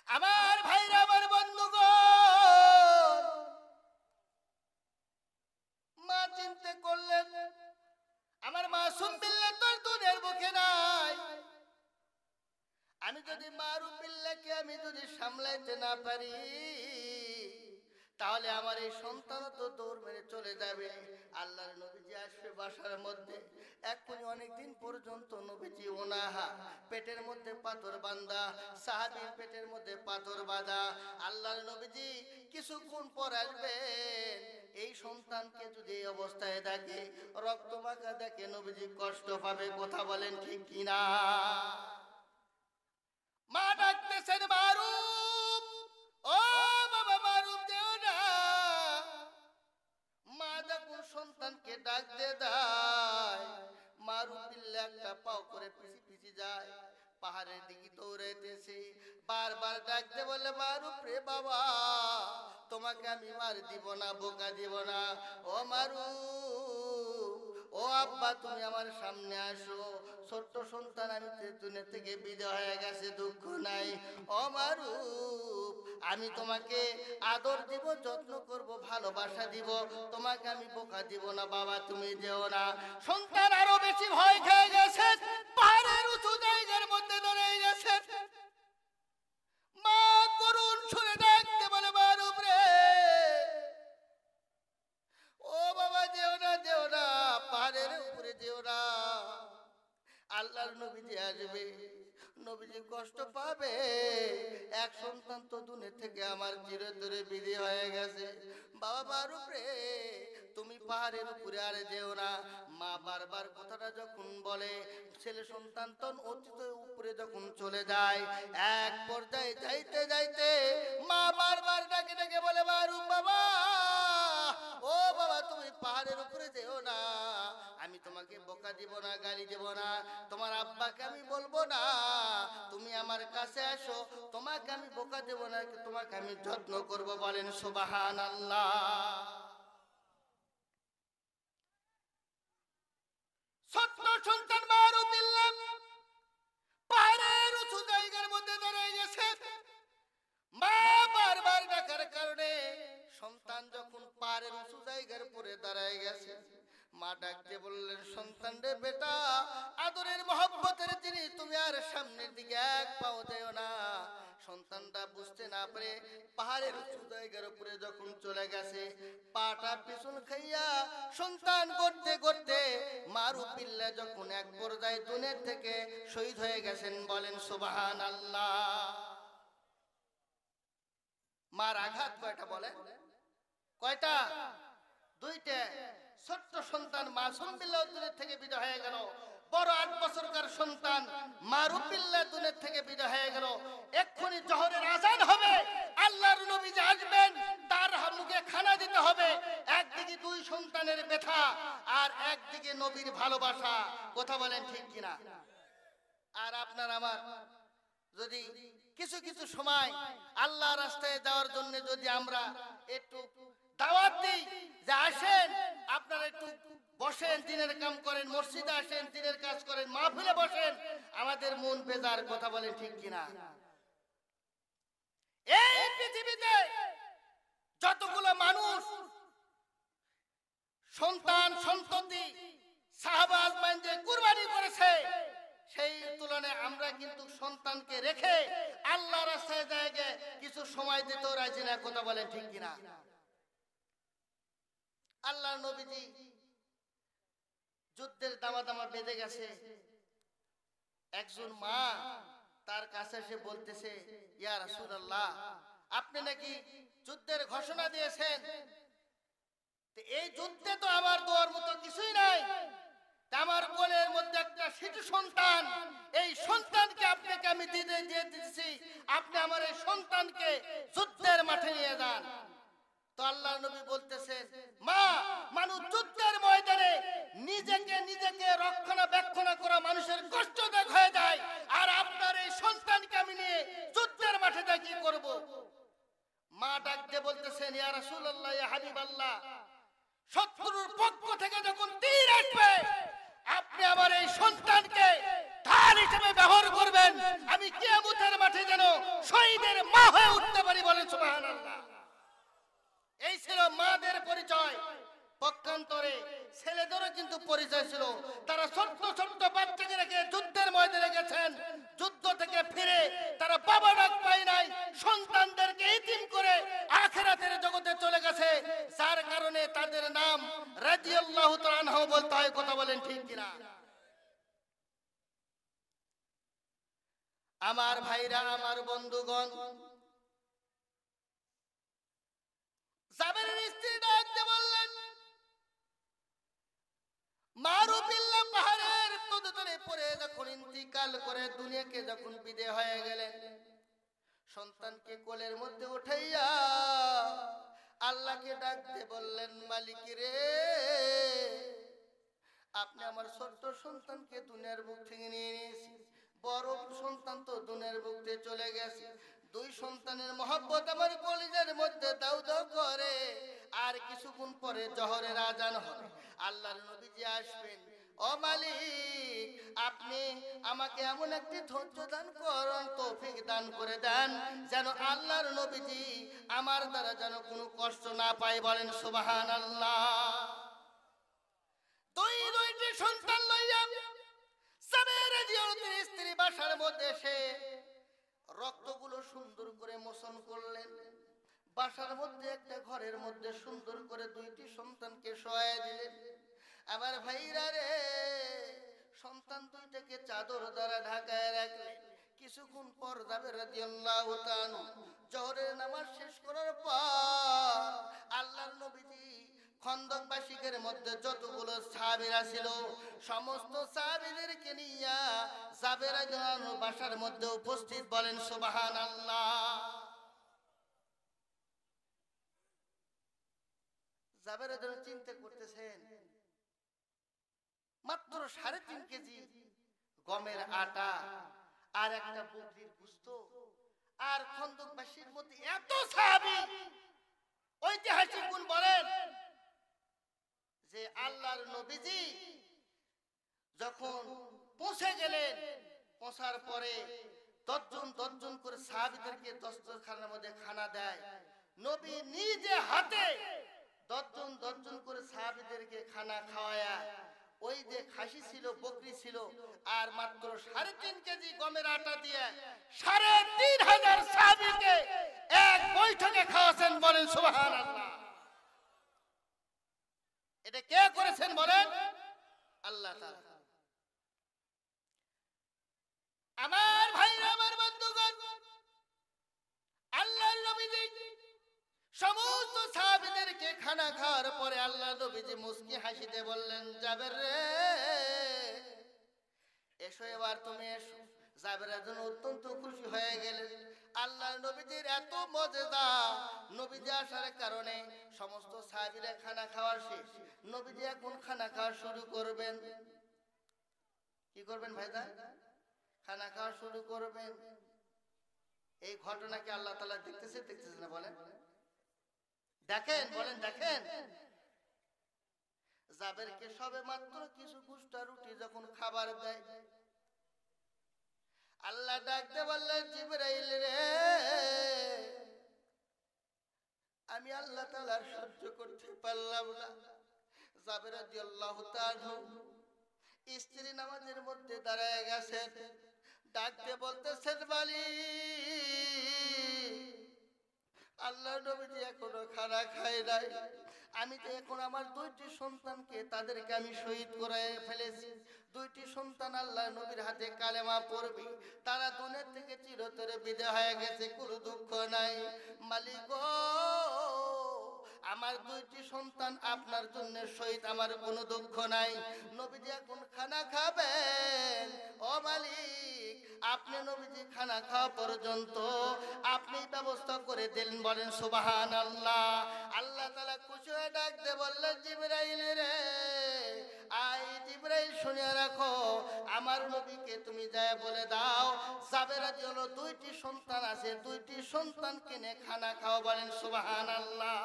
আমার ভাইরা, আমার বন্ধুগণ, মা চিন্তা করলেন আমার মাসুম বিল্লাহ তোর দুনিয়ার বুকে নাই, আমি যদি মারুফ বিল্লাহকে আমি যদি সামলাইতে না পারি তাহলে আমার এই সন্তান তো দৌড় মেরে চলে যাবে। আল্লাহর নবীজি আসবে বাসার মধ্যে, এখনই অনেকদিন পর্যন্ত নবীজি ওনাহা পেটের মধ্যে পাথর বাঁধা, সাহাবীর পেটের মধ্যে পাথর বাঁধা। আল্লাহর নবীজি কিছুক্ষণ পর আসবেন, এই সন্তানকে যদি এই অবস্থায় দেখে, রক্ত মাখা দেখে, নবীজি কষ্ট পাবে, কথা বলেন ঠিক কিনা? মা ডাকতেছেন মারুফ, ও বাবা মারুফ দেও না। মা যখন সন্তানকে ডাক দিয়ে দেয়, মারুফ বিল্লাহ একটা পাও করে পিছি পিছি যায়, পাহাড়ের দিকে দৌড়াইতেছে, বারবার ডাকতে বলে, মারুফ রে বাবা, তোমাকে আমি মার দিব না, বোকা দিব না। ও মারুফ, ও আব্বা তুমি আমার সামনে আসো, ছোট্ট সন্তান আমি দুনিয়া থেকে বিদায় হয়ে গেছে, দুঃখ নাই। ও মারুফ, আমি তোমাকে আদর দিব, যত্ন করব, ভালোবাসা দিব, তোমাকে আমি বোকা দিব না, বাবা তুমি যেও না। সন্তান আরো বেশি ভয় খেয়ে গেছে, পাহাড়ের উঁচু জায়গার মধ্যে দাঁড়িয়ে গেছে। মা করুণ শুনে ডাকতে বলে, মারুফ রে, ও বাবা যেও না, যেও না, পাহাড়ের উপরে যেও না, আল্লাহর নবীজি আসবে, নবীজি কষ্ট পাবে। এক সন্তান তো দুনিয়া থেকে আমার চিরতরে বিদায় হয়ে গেছে। বাবা মারুফ রে, তুমি পাহাড়ের উপরে আর যেও না। মা বারবার কথাটা যখন বলে, ছেলে সন্তান তো অতীত উপরে যখন চলে যায়, এক পর্যায়ে যাইতে যাইতে মা বারবার ডাকে ডাকে বলে, মারুফ বাবা, ও বাবা, তুমি পাহাড়ের উপরে যেও না। আমি তোমাকে বকা দিব না, গালি দেব না, তোমার আব্বাকে আমি বলবো না, তুমি আমার কাছে আসো, তোমাকে আমি বকা দেব না, তোমাকে আমি যত্ন করব। বলেন সুবহানাল্লাহ। ছোট্ট সন্তান মারুফিল্লাহ পাহাড়ের উঁচু জায়গার মধ্যে দাঁড়িয়ে গেছে। মা বারবার ডাকার কারণে সন্তান যখন পাহাড়ের উঁচু জায়গার পরে দাঁড়ায় গেছে, মা ডাকতে বললেন, সন্তান রে বেটা, আদরের মহব্বতের জিনিস, তুমি আর সামনের দিকে এক পাও দেও না। সন্তানটা বুঝতে না পারে পাহাড়ের উঁচু জায়গার উপরে যখন চলে গেছে, পাটা পিছন খাইয়া সন্তান করতে করতে মারুফিল্লাহ যখন এক পর্যায়ে দুনিয়া থেকে শহীদ হয়ে গেছেন। বলেন সুবহানাল্লাহ। মার আঘাত কয়টা বলেন? কয়টা? দুইটা। ছোট্ট সন্তান মাসুম বিল্লাহ দুনিয়া থেকে বিদায় হয়ে গেল। বড় 8 বছরকার সন্তান মারুফিল্লাহ দুনিয়া থেকে বিদায় হয়ে গেল। এক্ষুনি জোহরের আজান হবে, আল্লাহর নবী যে আসবেন, তার মুখে খানা দিতে হবে। একদিকে দুই সন্তানের ব্যথা, আর একদিকে নবীর ভালোবাসা। কথা বলেন ঠিক কিনা? আর আপনার আমার যদি কিছু কিছু সময় আল্লাহ রাস্তায় যাওয়ার জন্য যদি আমরা একটু দাওয়াত দিই যে আসেন, আপনারা একটু বসেন, দিনের কাম করেন, মসজিদে আসেন, দিনের কাজ করেন, মাহফিলে বসেন, আমাদের মন বেজার। কথা বলেন ঠিক কিনা? এই পৃথিবীতে যতগুলো মানুষ সন্তান সন্ততি সাহাবা আজমাইন যে কুরবানি করেছে, সেই তুলনায় আমরা কিন্তু সন্তানকে রেখে আল্লাহ রাস্তায় জায়গায় কিছু সময় দিতেও রাজি না। কথা বলেন ঠিক কিনা? আল্লাহ নবীজি যুদ্ধের দামাদামা বেঁধে গেছে। একজন মা তার কাছে এসে বলতেছে, ইয়া রাসূলুল্লাহ, আপনি নাকি যুদ্ধের ঘোষণা দিয়েছেন, এই যুদ্ধে তো আমার দোয়ার মতো কিছুই নাই। আমার কোলের মধ্যে একটা শিশু সন্তান, এই সন্তানকে আপনাকে আমি দিয়ে দিচ্ছি, আপনি আমার এই সন্তানকে যুদ্ধের মাঠে নিয়ে যান। তো আল্লাহ নবী বলতেছেন, মা, মানুষ যুদ্ধের ময়দানে নিজেকে রক্ষণাবেক্ষণ করা মানুষের কষ্টদায়ক হয়ে যায়, আর আপনার এই সন্তানকে আমি নিয়ে যুদ্ধের মাঠে যা কি করব? মা ডাক দিয়ে বলতেছেন, ইয়া রাসূলুল্লাহ, ইয়া হাবিবাল্লাহ, শত্রুর পক্ষ থেকে যখন তীর আসবে, আপনি আমার এই সন্তানকে ঢাল হিসেবে ব্যবহার করবেন, আমি কিয়ামতের মাঠে যেন শহীদের মা হয়ে উঠতে পারি। বলেন সুবহানাল্লাহ। এই ছিল মাদের পরিচয়। পক্ষান্তরে ছেলেদেরও কিন্তু পরিচয় ছিল। তারা ছোট্ট ছোট্ট বাচ্চাকে রেখে যুদ্ধের ময়দানে গেছেন। যুদ্ধ থেকে ফিরে তারা বাবা ডাক পায় নাই, সন্তানদেরকে ইতিম করে আখিরাতের জগতে চলে গেছে, যার কারণে তাদের নাম রাদিয়াল্লাহু তাআলা আনহু বলতে হয়। কথা বলেন ঠিক কিনা? আমার ভাইরা, আমার বন্ধুগণ, জাবেরের স্ত্রী ডাক দিয়ে বললেন, মারুফিল্লাহ পাহাড়ের পদতলে পড়ে যখন ইন্তিকাল করে দুনিয়াকে যখন বিদায় হয়ে গেলেন, সন্তানকে কোলের মধ্যে উঠাইয়া আল্লাহকে ডাক দিয়ে বললেন, মালিক রে, আপনি আমার ছোট্ট সন্তানকে দুনিয়ার বুক থেকে নিয়ে নিয়েছি, বড় সন্তান তো দুনিয়ার বুক থেকে চলে গেছে, দুই সন্তানের মহব্বত আমার কলিজার মধ্যে দাউ দাউ করে। আর কিছুক্ষণ পরে জোহরের আজান হবে, আল্লাহর নবীজি আসবেন। ও মালিক, আপনি আমাকে এমন একটি ধৈর্য দান করুন, তৌফিক দান করে দেন, যেন আল্লাহর নবীজি আমার দ্বারা যেন কোনো কষ্ট না পায়। বলেন সুবহানাল্লাহ। দুইটি সন্তান লইয়া জাবের রাদিয়াল্লাহু স্ত্রী বাসার মধ্যে এসে রক্তগুলো সুন্দর করে মোচন করলেন। বাসার মধ্যে একটা ঘরের মধ্যে সুন্দর করে দুইটি সন্তানকে শোয়ায় দিলেন। আমার ভাইরা রে, সন্তান দুইটাকে চাদর দ্বারা ঢাকায় রাখলেন। কিছুক্ষণ পর জাবের রাদিয়াল্লাহু তাআলা জোহরের নামাজ শেষ করার পর আল্লাহর নবীজি খন্দকবাসীদের মধ্যে যতগুলো সাহাবীরা ছিল সমস্ত সাহাবীদেরকে নিয়ে জাবের রাদিয়াল্লাহু বাসার মধ্যে উপস্থিত, বলেন সুবহানাল্লাহ। জাবের রাদিয়াল্লাহু চিন্তা করতেছেন, মাত্র 3.5 কেজি গমের আটা আর একটা বকরির গোশত, আর খন্দকবাসীর মধ্যে এত সাহাবী। ঐতিহাসিক গুণ বলেন যে আল্লাহর নবীজি যখন পৌঁছে গেলেন, পৌঁছার পরে 10 জন করে সাহাবীদেরকে দস্তরখানার মধ্যে খানা দেয়। নবী নিজে হাতে 10 জন করে সাহাবীদেরকে খানা খাওয়ায়া, ওই যে খাসি ছিল, বকরি ছিল, আর মাত্র 3.5 কেজি গমের আটা দিয়ে 3500 সাহাবীকে এক বৈঠকে খাওয়াছেন, বলেন সুবহানাল্লাহ। এটা কে করেছেন বলেন? আল্লাহ তাআলা। আমার ভাইরা, আমার বন্ধুগণ, আল্লাহর নবীজি সমস্ত সাহাবীদেরকে খানা খাওয়ার পরে আল্লাহর নবীজি মুস্কি হাসিতে বললেন, জাবের রে এসো, এবার তুমি এসো। জাবেরের জন্য অত্যন্ত খুশি হয়ে গেলেন। আল্লাহর নবীজির এত মজেদা, নবীজি আসার কারণে সমস্ত সাহাবীরা খানা খাওয়ার শেষ। নবীজি এখন খানা খাওয়া শুরু করবেন। কি করবেন ভাইদা? খানা খাওয়া শুরু করবেন। এই ঘটনাকে আল্লাহ তাআলা দেখতেছে না বলেন? দেখেন, বলেন দেখেন। জাবেরকে সবে মাত্র কিছু গুস্তা রুটি যখন খাবার দেয়, আল্লাহ ডাকতে বললেন, জিবরাইল রে, আমি আল্লাহ তাআলা সহ্য করতে পারলাম না। জাবের রাদিয়াল্লাহু তাআলা স্ত্রী নামাজের মধ্যে দাঁড়ায় গেছেন, ডাকতে বলতেছেন, মালিক, আল্লাহ নবীজি এখনো খানা খায় নাই। আমি তো এখন আমার 2টি সন্তানকে, তাদেরকে আমি শহীদ করে ফেলেছি। 2টি সন্তান আল্লাহ নবীর হাতে কালেমা পড়বে, তারা দুনিয়া থেকে চিরতরে বিদায় হয়ে গেছে, কোনো দুঃখ নাই। মালিক গো, আমার 2টি সন্তান আপনার জন্য শহীদ, আমার কোনো দুঃখ নাই। নবীজি এখন খানা খাবেন। ও মালিক, আপনি নবীজি খানা খাওয়া পর্যন্ত আপনি ব্যবস্থা করে দিলেন, বলেন সুবহানাল্লাহ। আল্লাহ তাআলা খুশি হয়ে ডাকতে বললেন, জিবরাইল রে, আই জিবরাইল, শুনে রাখো, আমার নবীকে তুমি যায় বলে দাও, জাবের রাদিয়াল্লাহু 2টি সন্তান আছে, 2টি সন্তানকে নিয়ে খানা খাওয়া, বলেন সুবহানাল্লাহ।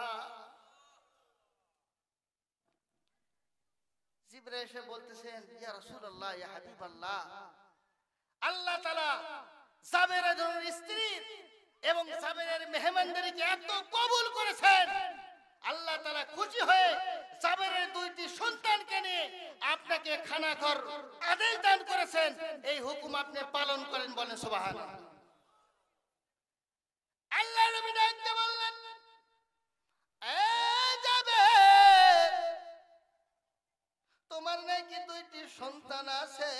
জিবরাইল এসে বলতেছেন, ইয়া রাসূলুল্লাহ, ইয়া হাবিবাল্লাহ, আল্লাহ তাআলা জাবেরের স্ত্রী এবং জাবেরের মেহমানদেরকে এত কবুল করেছেন, আল্লাহ তাআলা খুশি হয়ে জাবেরের 2টি সন্তানকে নিয়ে আপনাকে খানা খাওয়ার আদেশ দান করেছেন। এই হুকুম আপনি পালন করেন, বলেন সুবহানাল্লাহ। আল্লাহ নবী ডাকতে বললেন, এ জাবের, তোমার নাকি 2টি সন্তান আছে,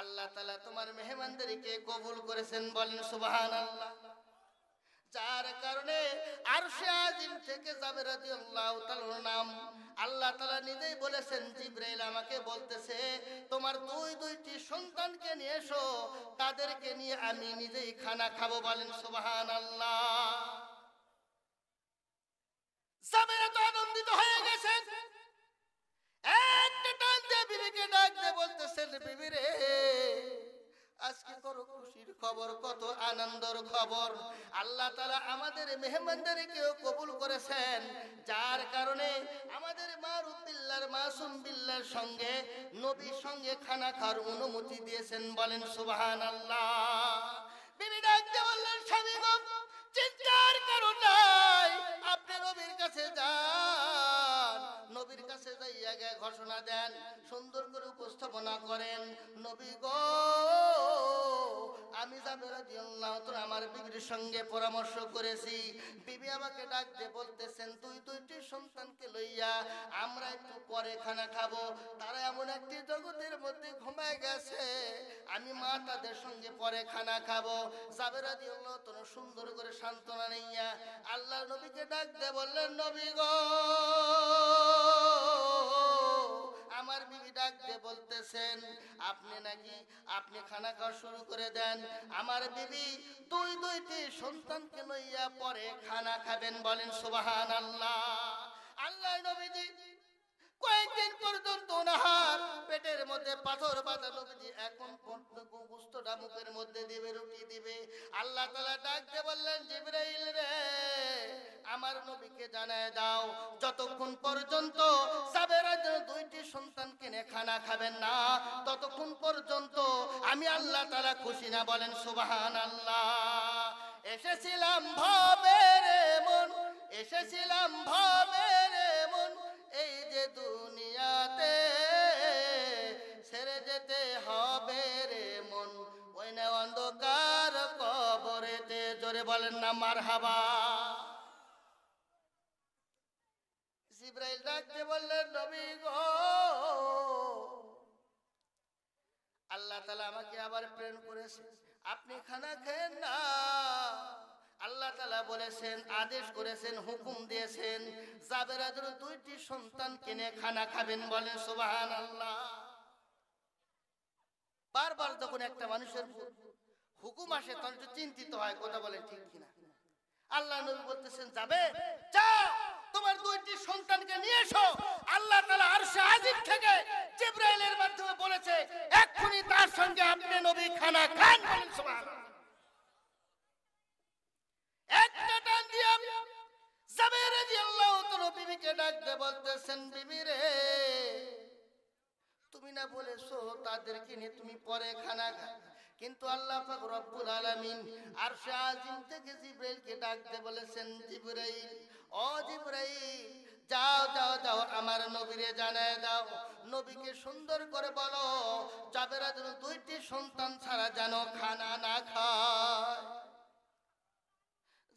আল্লাহ তাআলা তোমার মেহমানদেরকে কবুল করেছেন, বলেন সুবহানাল্লাহ। যার কারণে আরশে আজিম থেকে জাবের রাদিয়াল্লাহু তাআলার নাম আল্লাহ তাআলা নিজেই বলেছেন, জিবরাইল আমাকে বলতেছে, তোমার 2টি সন্তানকে নিয়ে এসো, তাদেরকে নিয়ে আমি নিজেই খানা খাবো, বলেন সুবহানাল্লাহ। জাবের তো আনন্দিত হয়ে গেছেন, একটা টান দিয়ে বিবিকে ডাক দিয়ে বলতেছেন, বিবি রে, আজকে কত খুশির খবর, কত আনন্দের খবর। আল্লাহ তাআলা আমাদের মেহমানদেরকেও কবুল করেছেন, যার কারণে আমাদের মারুফ মাসুম বিল্লাহর সঙ্গে, নবীর সঙ্গে খানা খাওয়ার অনুমতি দিয়েছেন, বলেন সুবহানাল্লাহ। বিবি ডাক দিয়ে বললেন, স্বামী গো, চিন্তার কারণ নাই, আপনি নবীর কাছে যান, নবীর কাছে যাইয়া গে ঘোষণা দেন, সুন্দর করে উপস্থাপনা করেন, নবী গো, আমি জাবের রাদিয়াল্লাহু তাআলা আমার বিবির সঙ্গে পরামর্শ করেছি। বিবি আমাকে ডাক দিয়ে বলতেছেন, তুই 2টি সন্তানকে লইয়া আমরা একটু পরে খানা খাবো, তারা এমন একটি জগতের মধ্যে ঘুমায় গেছে, আমি মা তাদের সঙ্গে পরে খানা খাবো। জাবের রাদিয়াল্লাহু তাআলা সুন্দর করে সান্ত্বনা নিয়া আল্লাহর নবীকে ডাক দিয়ে বললেন, নবী গো, আমার বিবি ডাক দিয়ে বলতেছেন আপনি খানা খাওয়া শুরু করে দেন। আমার বিবি দুইটি সন্তানকে লইয়া পরে খানা খাবেন, বলেন সুবহানাল্লাহ। আল্লাহ নবীজি কয়েকদিন পর্যন্ত ওনার পেটের মধ্যে পাথর বাঁধা, নবীজি এখন গোশতটা মুখের মধ্যে দিবে, রুটি দিবে। আল্লাহ তাআলা ডাক দিয়ে বললেন, জিবরাইল রে, আমার নবীকে জানায় দাও যতক্ষণ পর্যন্ত জাবেরা দুইটি সন্তানকে নিয়ে খানা খাবেন না, ততক্ষণ পর্যন্ত আমি আল্লাহ তাআলা খুশি না, বলেন সুবহানাল্লাহ। এসেছিলাম ভবের মন, এসেছিলাম ভবের মন, এই যে দুনিয়াতে ছেড়ে যেতে হবে রে মন, ওই না অন্ধকার কবরেতে, জোরে বলেন না মারহাবা। জিবরাইল ডাকতে বললেন, নবী গো, আল্লাহ তাআলা আমাকে আবার প্রেরণ করেছে, আপনি খানা খেন না। আল্লাহ তাআলা বলেছেন, আদেশ করেছেন, হুকুম দিয়েছেন, জাবেরাদের দুইটি সন্তান কিনে খানা খাবেন, বলেন সুবহানাল্লাহ। বারবার যখন একটা মানুষের হুকুম আসে তখন একটু চিন্তিত হয়, কথা বলেন ঠিক কিনা? আল্লাহ নবী বলতেছেন, যাবে, যাও তোমার দুইটি সন্তানকে নিয়ে এসো। আল্লাহ তাআলা আরশে আজিম থেকে জিবরাইলের মাধ্যমে বলেছে, এক্ষুনি তার সঙ্গে আপনি নবী খানা খান, বলেন সুবহানাল্লাহ। একটা টান দিয়া জাবের রাদিয়াল্লাহু তাআলা বিবিকে ডাক দিয়ে বলতেছেন, বিবি রে, তুমি না বলেছো তাদেরকে নিয়ে তুমি পরে খানা খা, কিন্তু আল্লাহ পাক রব্বুল আলামিন আরশে আজিম থেকে জিবরাইলকে ডাক দিয়ে বলেছেন, জিবরাইল, ও জিবরাইল, যাও যাও যাও, আমার নবীরে জানায় দাও, নবীকে সুন্দর করে বলো জাবেরা যেন দুইটি সন্তান ছাড়া যেন খানা না খায়।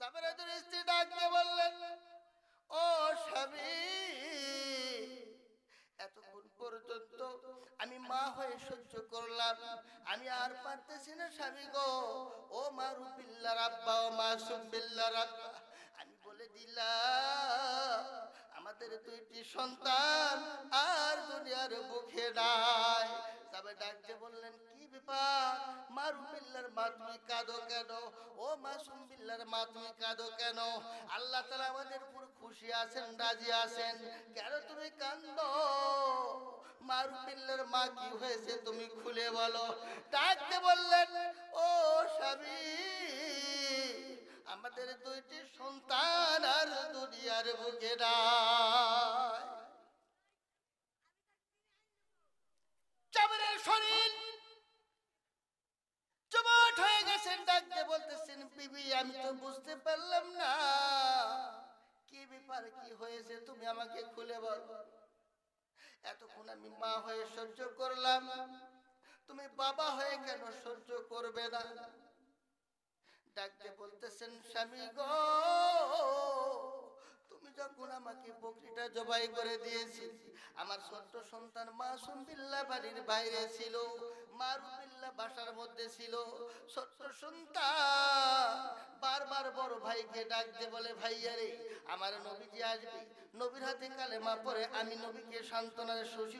জাবেরাদের স্ত্রী ডাক দিয়ে বললেন, ও স্বামী, এতক্ষণ পর্যন্ত আমি মা হয়ে সহ্য করলাম, আমি আর পারতেছি না স্বামী গো। ও মা রুবিল্লাহ রাব্বা, ও মা সুবিল্লাহ রাব্বা, আমি বলে দিলাম আমাদের দুইটি সন্তান আর দুনিয়ার বুকে নাই। তবে ডাকতে বললেন, কি ব্যাপার মা রুবিল্লাহর মা, তুমি কাঁদো কেন? ও মা সুবিল্লাহর মা, তুমি কাঁদো কেন? আল্লাহ তাআলা আমাদের উপর খুশি আছেন, রাজি আছেন, কেন তুমি কাঁদো? মা রুবিল্লাহর মা, কি হয়েছে তুমি খুলে বলো। ডাকতে বললেন, ও স্বামী, আমাদের দুইটি সন্তান আর দুনিয়ার বুকে নাই। জাবেরের শরীর জমাট হয়ে গেছেন, ডাকতে বলতেছেন, বিবি, আমি তো বুঝতে পারলাম না কি ব্যাপার, কি হয়েছে, তুমি আমাকে খুলে বলো। এতক্ষণ আমি মা হয়ে সহ্য করলাম, তুমি বাবা হয়ে কেন সহ্য করবে না? ডাকতে বলতেছেন, স্বামী গো, তুমি যখন আমাকে বকরিটা জবাই করে দিয়েছি, আমার ছোট্ট সন্তান মাসুম বিল্লাহ বাড়ির বাইরে ছিল, মারুবিল্লাহ বাসার মধ্যে ছিল। ছোট্ট সন্তান বারবার বড় ভাইকে ডাকতে বলে, ভাইয়া রে, আমার নবীজি আসবে, নবীর হাতে কালেমা পড়ে আমি নবীকে সান্ত্বনার শশী